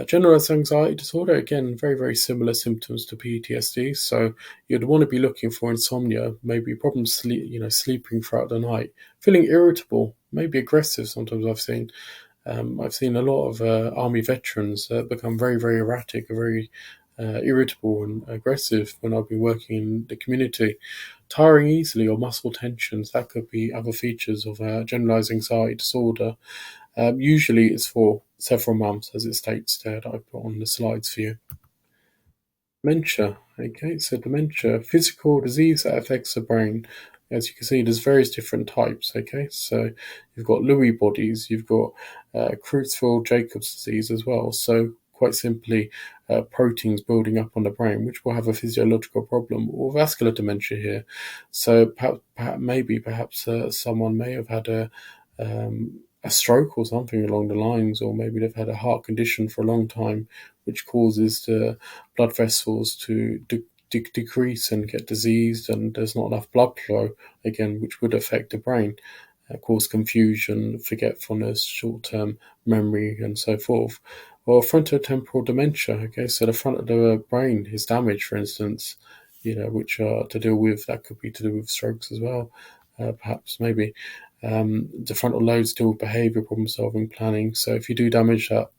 Generalized anxiety disorder, again, very, very similar symptoms to PTSD. So you'd want to be looking for insomnia, maybe problems sleeping throughout the night, feeling irritable, maybe aggressive. Sometimes I've seen a lot of army veterans become very, very erratic, very irritable and aggressive when I've been working in the community. Tiring easily or muscle tensions, that could be other features of generalized anxiety disorder. Usually it's for several months, as it states there that I put on the slides for you. Dementia. Okay, so dementia, physical disease that affects the brain. As you can see, there's various different types. Okay, so you've got Lewy bodies, you've got Creutzfeldt-Jacobs disease as well. So quite simply, proteins building up on the brain, which will have a physiological problem, or vascular dementia here. So perhaps someone may have had a stroke or something along the lines, or maybe they've had a heart condition for a long time, which causes the blood vessels to decrease and get diseased, and there's not enough blood flow, again, which would affect the brain, cause confusion, forgetfulness, short-term memory, and so forth. Or frontotemporal dementia, okay, so the front of the brain is damaged, for instance, which are to deal with, that could be to do with strokes as well, perhaps, maybe. The frontal lobes deal with behavior, problem solving, planning. So if you do damage that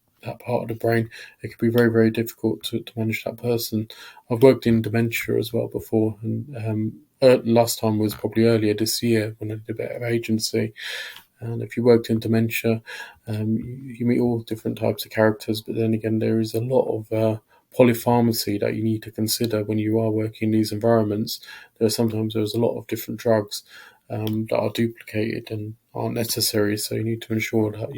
part of the brain, it can be very, very difficult to manage that person. I've worked in dementia as well before, and last time was probably earlier this year when I did a bit of agency. And if you worked in dementia, you meet all different types of characters, but then again, there is a lot of polypharmacy that you need to consider when you are working in these environments. There's a lot of different drugs that are duplicated and aren't necessary, so you need to ensure that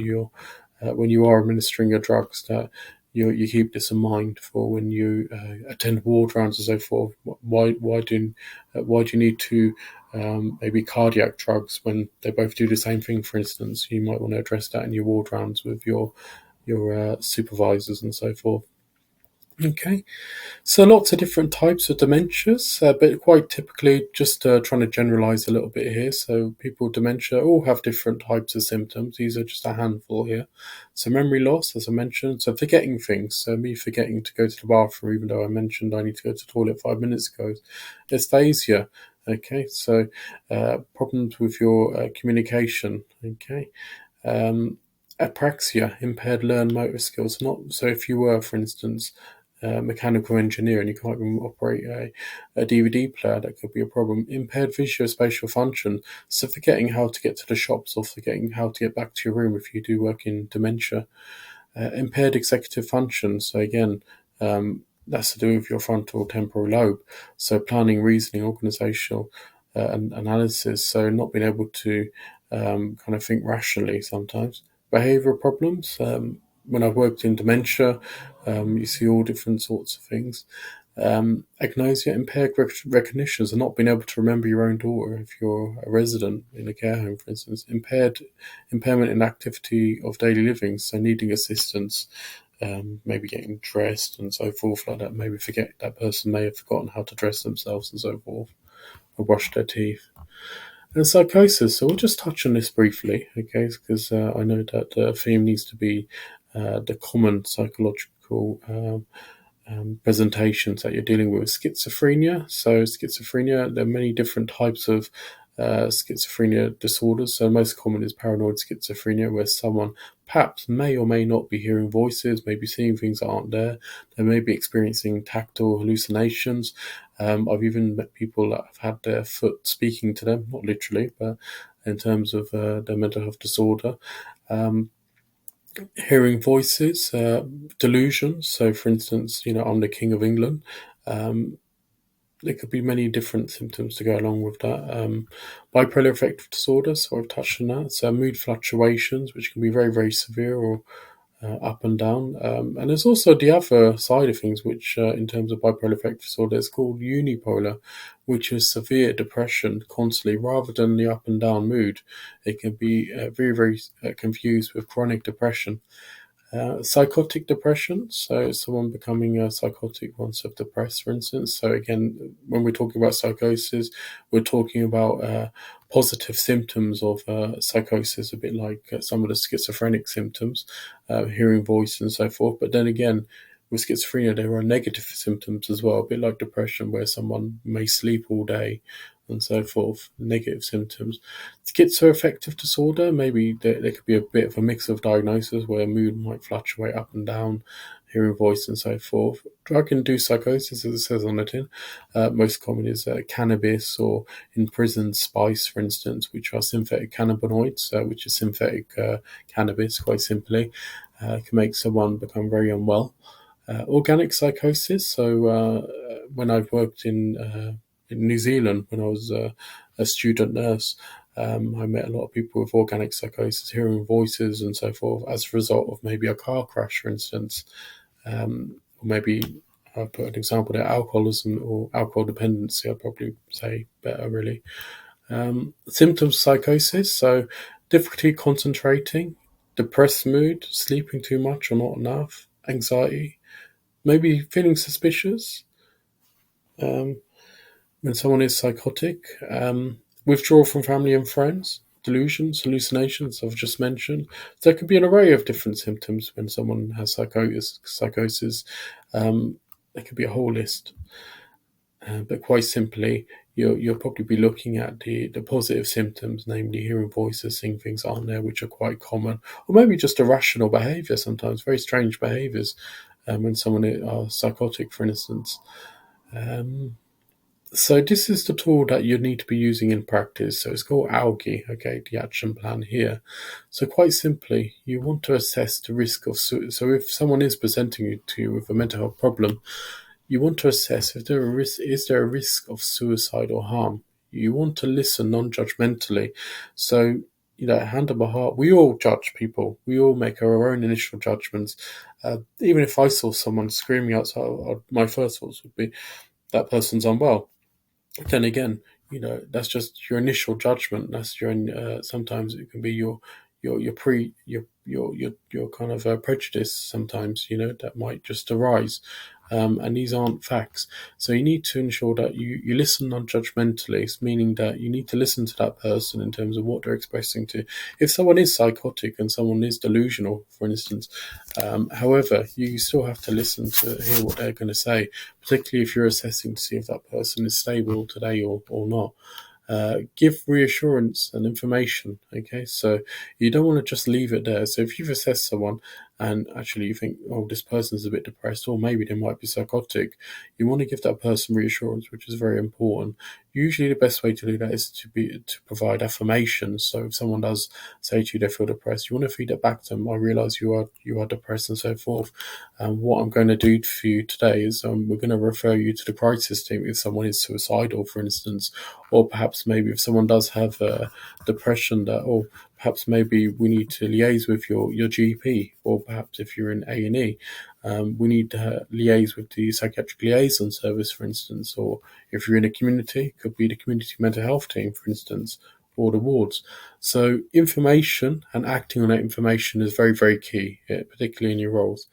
when you are administering your drugs, that you keep this in mind for when you attend ward rounds and so forth. Why do you need to maybe cardiac drugs when they both do the same thing? For instance, you might want to address that in your ward rounds with your supervisors and so forth. Okay, so lots of different types of dementias, but quite typically, just trying to generalize a little bit here. So people with dementia all have different types of symptoms. These are just a handful here. So memory loss, as I mentioned, so forgetting things. So me forgetting to go to the bathroom, even though I mentioned I need to go to the toilet 5 minutes ago. Aphasia. Okay, so problems with your communication. Okay. Apraxia, impaired learned motor skills. Not so if you were, for instance, mechanical engineer and you can't even operate a DVD player, that could be a problem. Impaired visuospatial function, so forgetting how to get to the shops or forgetting how to get back to your room if you do work in dementia. Impaired executive function, so again, that's to do with your frontal temporal lobe. So planning, reasoning, organizational analysis, so not being able to kind of think rationally sometimes. Behavioral problems, when I've worked in dementia, you see all different sorts of things. Agnosia, impaired recognition, so not being able to remember your own daughter if you're a resident in a care home, for instance. Impairment in activity of daily living, so needing assistance, maybe getting dressed and so forth like that. Maybe that person may have forgotten how to dress themselves and so forth, or brush their teeth. And psychosis, so we'll just touch on this briefly, okay, because I know that the theme needs to be the common psychological presentations that you're dealing with. Schizophrenia, so schizophrenia, there are many different types of schizophrenia disorders. So most common is paranoid schizophrenia, where someone perhaps may or may not be hearing voices, maybe seeing things that aren't there. They may be experiencing tactile hallucinations. I've even met people that have had their foot speaking to them, not literally, but in terms of their mental health disorder. Hearing voices, delusions. So, for instance, I'm the King of England. there could be many different symptoms to go along with that. Bipolar affective disorder, so I've touched on that. So mood fluctuations, which can be very, very severe or up and down. And there's also the other side of things, which in terms of bipolar affective disorder, is called unipolar, which is severe depression constantly rather than the up and down mood. It can be very, very confused with chronic depression. Psychotic depression, so someone becoming psychotic once they're depressed, for instance. So again, when we're talking about psychosis, we're talking about positive symptoms of psychosis, a bit like some of the schizophrenic symptoms, hearing voice and so forth. But then again, with schizophrenia, there are negative symptoms as well, a bit like depression, where someone may sleep all day and so forth, negative symptoms. Schizoaffective disorder, maybe there could be a bit of a mix of diagnosis where mood might fluctuate up and down, hearing voice and so forth. Drug-induced psychosis, as it says on the tin, most common is cannabis or imprisoned spice, for instance, which are synthetic cannabinoids, which is synthetic cannabis, quite simply, can make someone become very unwell. Organic psychosis, so when I've worked in New Zealand, when I was a student nurse, I met a lot of people with organic psychosis, hearing voices and so forth, as a result of maybe a car crash, for instance. Or maybe I'll put an example there, alcoholism or alcohol dependency, I'd probably say better, really. Symptoms of psychosis, so difficulty concentrating, depressed mood, sleeping too much or not enough, anxiety, maybe feeling suspicious when someone is psychotic, withdrawal from family and friends, delusions, hallucinations, I've just mentioned. There could be an array of different symptoms when someone has psychosis. There could be a whole list. But quite simply, you'll probably be looking at the positive symptoms, namely hearing voices, seeing things aren't there, which are quite common, or maybe just irrational behaviour sometimes, very strange behaviours when someone is psychotic, for instance. So this is the tool that you need to be using in practice. So it's called ALGI, okay, the action plan here. So quite simply, you want to assess the risk of suicide. So if someone is presenting to you with a mental health problem, you want to assess if is there a risk of suicide or harm. You want to listen non-judgmentally. So, hand on my heart, we all judge people. We all make our own initial judgments. Even if I saw someone screaming outside, my first thoughts would be, that person's unwell. Then again, that's just your initial judgment. That's your sometimes it can be your kind of prejudice. Sometimes that might just arise, and these aren't facts. So you need to ensure that you listen non-judgmentally, meaning that you need to listen to that person in terms of what they're expressing to. If someone is psychotic and someone is delusional, for instance, however, you still have to listen to hear what they're going to say, particularly if you're assessing to see if that person is stable today or not. Give reassurance and information, okay? So you don't want to just leave it there. So if you've assessed someone and actually you think, oh, this person's a bit depressed, or maybe they might be psychotic, you want to give that person reassurance, which is very important. Usually the best way to do that is to provide affirmations. So if someone does say to you they feel depressed, you want to feed it back to them. I realise you are depressed and so forth. What I'm going to do for you today is we're going to refer you to the crisis team if someone is suicidal, for instance, or perhaps maybe if someone does have depression, or perhaps maybe we need to liaise with your GP, or perhaps if you're in A&E, we need to liaise with the psychiatric liaison service, for instance, or if you're in a community, it could be the community mental health team, for instance, or the wards. So information and acting on that information is very, very key, particularly in your roles.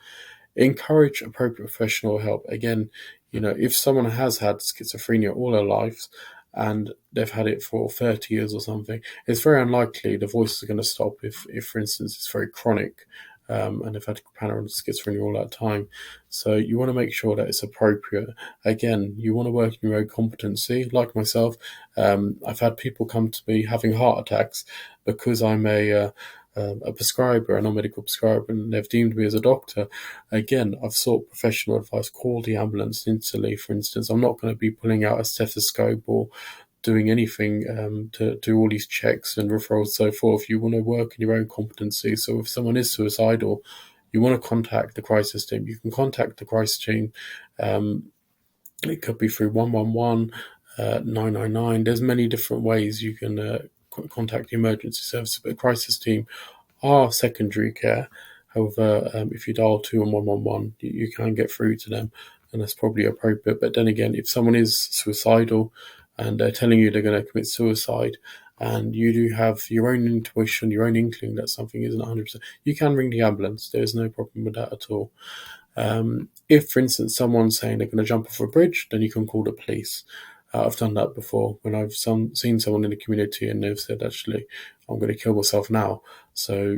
Encourage appropriate professional help. Again, if someone has had schizophrenia all their lives and they've had it for 30 years or something, it's very unlikely the voice is going to stop if for instance, it's very chronic, and they've had paranoid schizophrenia all that time. So you want to make sure that it's appropriate. Again, you want to work in your own competency. Like myself, I've had people come to me having heart attacks because I'm a prescriber, a non-medical prescriber, and they've deemed me as a doctor. Again, I've sought professional advice. Call the ambulance instantly, for instance. I'm not going to be pulling out a stethoscope or doing anything to do all these checks and referrals, so forth. You want to work in your own competency. So if someone is suicidal, you want to contact the crisis team. You can contact the crisis team It could be through 111, 999. There's many different ways you can contact the emergency service, but the crisis team are secondary care. However, if you dial 2 and 111, you can get through to them, and that's probably appropriate. But then again, if someone is suicidal and they're telling you they're going to commit suicide, and you do have your own intuition, your own inkling that something isn't 100%, you can ring the ambulance. There's no problem with that at all. If, for instance, someone's saying they're going to jump off a bridge, then you can call the police. I've done that before when I've seen someone in the community and they've said, actually, I'm going to kill myself now. So,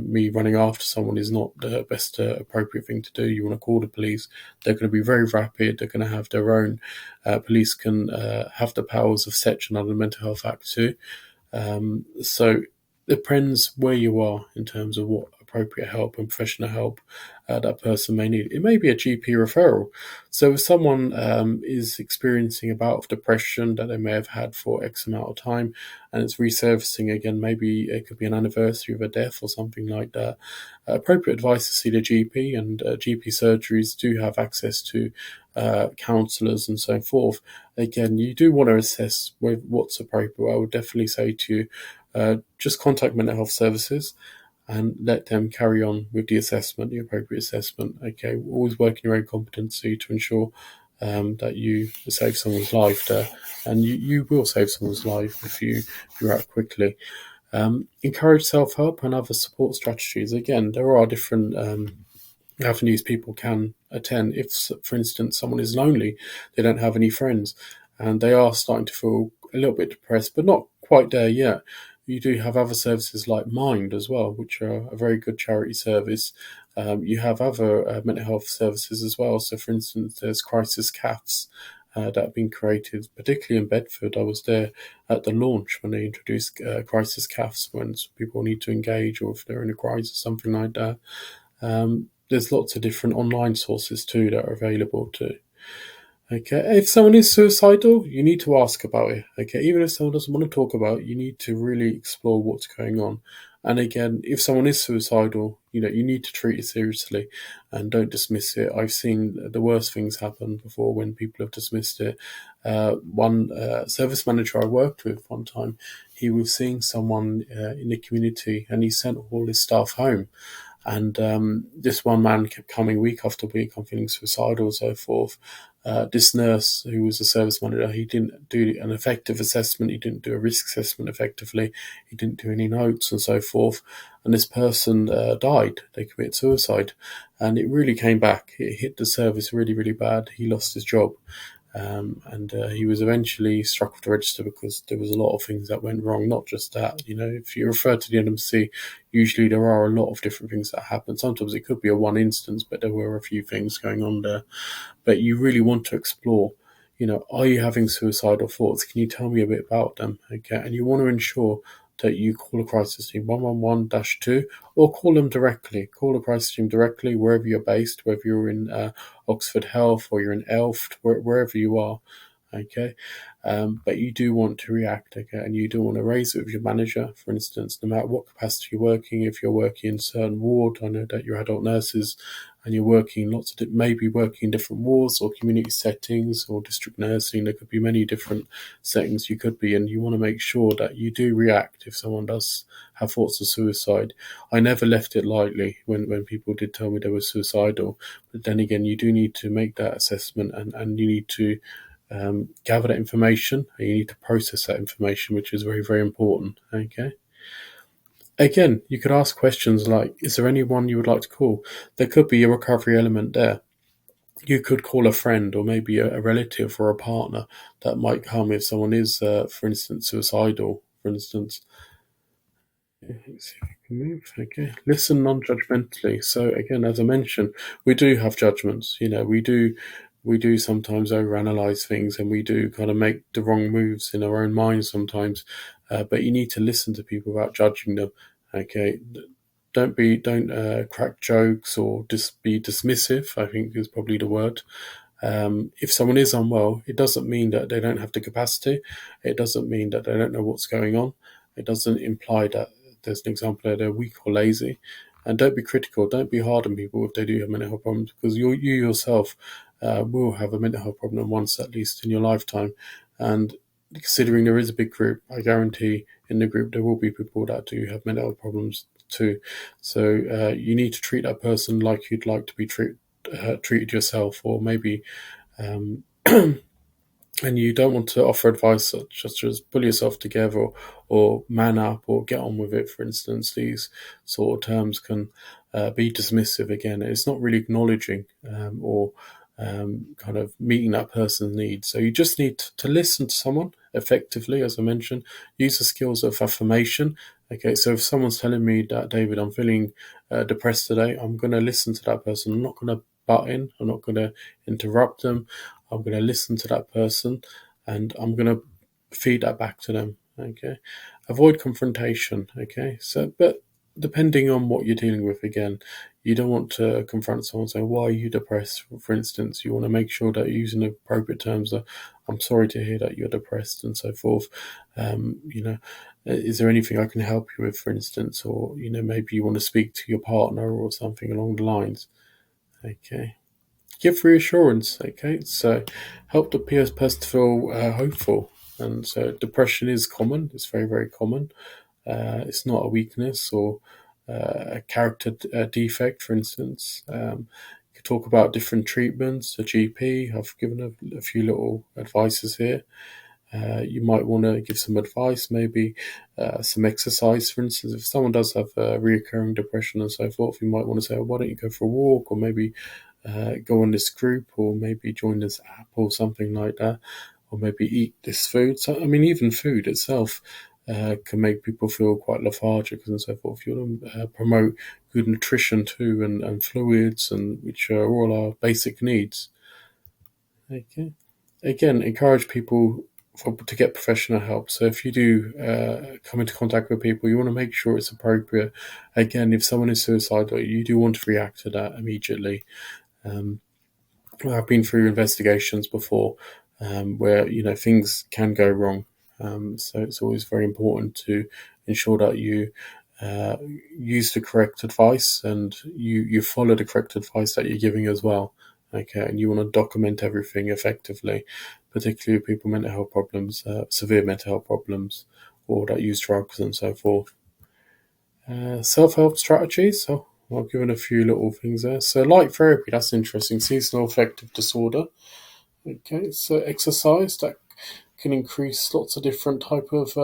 me running after someone is not the best appropriate thing to do. You want to call the police. They're going to be very rapid. They're going to have their own. Police can have the powers of Section under the Mental Health Act too. So it depends where you are in terms of what appropriate help and professional help that person may need. It may be a GP referral. So if someone is experiencing a bout of depression that they may have had for X amount of time and it's resurfacing again, maybe it could be an anniversary of a death or something like that, appropriate advice to see the GP, and GP surgeries do have access to counsellors and so forth. Again, you do want to assess what's appropriate. I would definitely say to you, just contact mental health services and let them carry on with the assessment, the appropriate assessment. Okay, always work in your own competency to ensure that you save someone's life there, and you will save someone's life if you act quickly. Encourage self-help and other support strategies. Again, there are different avenues people can attend. If, for instance, someone is lonely, they don't have any friends, and they are starting to feel a little bit depressed, but not quite there yet, you do have other services like Mind as well, which are a very good charity service. You have other mental health services as well. So, for instance, there's Crisis CAFs that have been created, particularly in Bedford. I was there at the launch when they introduced Crisis CAFs when people need to engage, or if they're in a crisis, something like that. There's lots of different online sources too that are available too. Okay, if someone is suicidal, you need to ask about it. Okay, even if someone doesn't want to talk about it, you need to really explore what's going on. And again, if someone is suicidal, you need to treat it seriously and don't dismiss it. I've seen the worst things happen before when people have dismissed it. One service manager I worked with one time, he was seeing someone in the community and he sent all his staff home. And this one man kept coming week after week. I'm feeling suicidal and so forth. This nurse, who was a service manager, he didn't do an effective assessment. He didn't do a risk assessment effectively. He didn't do any notes and so forth. And this person died. They committed suicide. And it really came back. It hit the service really, really bad. He lost his job. And he was eventually struck with the register because there was a lot of things that went wrong. Not just that, if you refer to the NMC, usually there are a lot of different things that happen. Sometimes it could be a one instance, but there were a few things going on there. But you really want to explore, are you having suicidal thoughts? Can you tell me a bit about them? Okay, and you want to ensure that you call a crisis team 111-2 or call them directly. Call the crisis team directly wherever you're based, whether you're in Oxford Health or you're in Elft, wherever you are. Okay, but you do want to react, okay, and you do want to raise it with your manager, for instance, no matter what capacity you're working. If you're working in a certain ward, I know that you're adult nurses and you're working maybe working in different wards or community settings or district nursing. There could be many different settings you could be in. You want to make sure that you do react if someone does have thoughts of suicide. I never left it lightly when people did tell me they were suicidal, but then again, you do need to make that assessment and you need to gather that information, and you need to process that information, which is very, very important. Okay. Again, you could ask questions like, is there anyone you would like to call? There could be a recovery element there. You could call a friend or maybe a relative or a partner that might come if someone is, for instance, suicidal, for instance. Let's see if we can move. Okay. Listen non-judgmentally. So again, as I mentioned, we do have judgments. We do sometimes overanalyze things, and we do kind of make the wrong moves in our own minds sometimes. But you need to listen to people without judging them. Okay. Don't crack jokes or just be dismissive, I think is probably the word. If someone is unwell, it doesn't mean that they don't have the capacity. It doesn't mean that they don't know what's going on. It doesn't imply that there's an example that they're weak or lazy. And don't be critical. Don't be hard on people if they do have mental health problems, because you yourself will have a mental health problem once at least in your lifetime. And considering there is a big group, I guarantee in the group there will be people that do have mental health problems too. So you need to treat that person like you'd like to be treated yourself, or maybe and you don't want to offer advice such as pull yourself together, or man up, or get on with it, for instance. These sort of terms can be dismissive. Again, it's not really acknowledging or kind of meeting that person's needs. So you just need to listen to someone effectively, as I mentioned. Use the skills of affirmation. Okay, so if someone's telling me that, David, I'm feeling depressed today, I'm going to listen to that person. I'm not going to butt in. I'm not going to interrupt them. I'm going to listen to that person, and I'm going to feed that back to them. Okay, avoid confrontation. Okay, so but depending on what you're dealing with, again, you don't want to confront someone and say, "Why are you depressed?" For instance, you want to make sure that you're using the appropriate terms. That I'm sorry to hear that you're depressed, and so forth. Is there anything I can help you with, for instance, or maybe you want to speak to your partner or something along the lines. Okay. Give reassurance, okay? So help the person to feel hopeful. And so depression is common. It's very, very common. It's not a weakness or a character defect, for instance. You could talk about different treatments, a GP. I've given a few little advices here. You might want to give some advice, maybe some exercise, for instance. If someone does have reoccurring depression and so forth, you might want to say, why don't you go for a walk, or maybe go on this group, or maybe join this app or something like that, or maybe eat this food. So, I mean, even food itself can make people feel quite lethargic and so forth. You want to promote good nutrition too, and fluids, and which are all our basic needs. Okay. Again, encourage people to get professional help. So if you do come into contact with people, you want to make sure it's appropriate. Again, if someone is suicidal, you do want to react to that immediately. I've been through investigations before where things can go wrong. So it's always very important to ensure that you use the correct advice, and you follow the correct advice that you're giving as well. Okay, and you want to document everything effectively, particularly people with mental health problems, severe mental health problems, or that use drugs and so forth. Self-help strategies. So I've given a few little things there. So light therapy, that's interesting. Seasonal affective disorder. Okay, so exercise, that can increase lots of different type of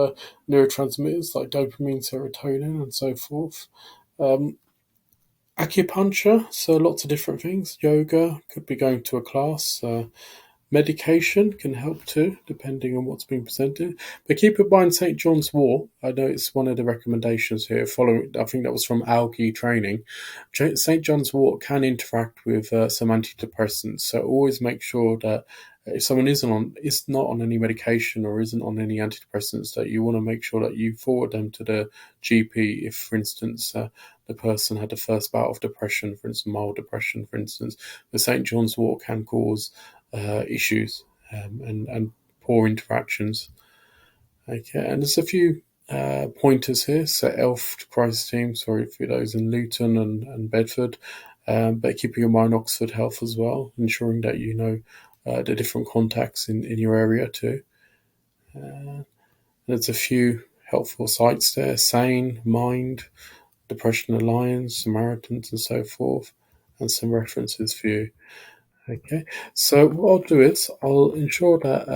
neurotransmitters like dopamine, serotonin, and so forth. Acupuncture, so lots of different things. Yoga, could be going to a class. Medication can help too, depending on what's being presented. But keep in mind St. John's Wort. I know it's one of the recommendations here. Following, I think that was from Algae Training. St. John's Wort can interact with some antidepressants. So always make sure that if someone is not on any medication or isn't on any antidepressants, that you want to make sure that you forward them to the GP. If, for instance, the person had the first bout of depression, for instance, mild depression, for instance, the St. John's Wort can cause issues and poor interactions. Okay, and there's a few pointers here. So ELF crisis team, sorry for those in Luton and Bedford, but keeping in mind Oxford Health as well, ensuring that you know the different contacts in your area too. There's a few helpful sites there: Sane, Mind, Depression Alliance, Samaritans, and so forth, and some references for you. Okay, so what I'll do is I'll ensure that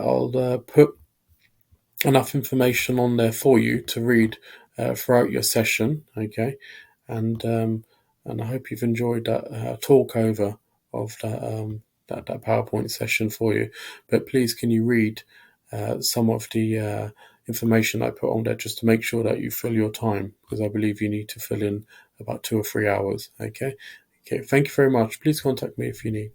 I'll put enough information on there for you to read throughout your session. Okay, and I hope you've enjoyed that talk over of that PowerPoint session for you. But please, can you read some of the information I put on there, just to make sure that you fill your time, because I believe you need to fill in about 2 or 3 hours. Okay. Thank you very much. Please contact me if you need.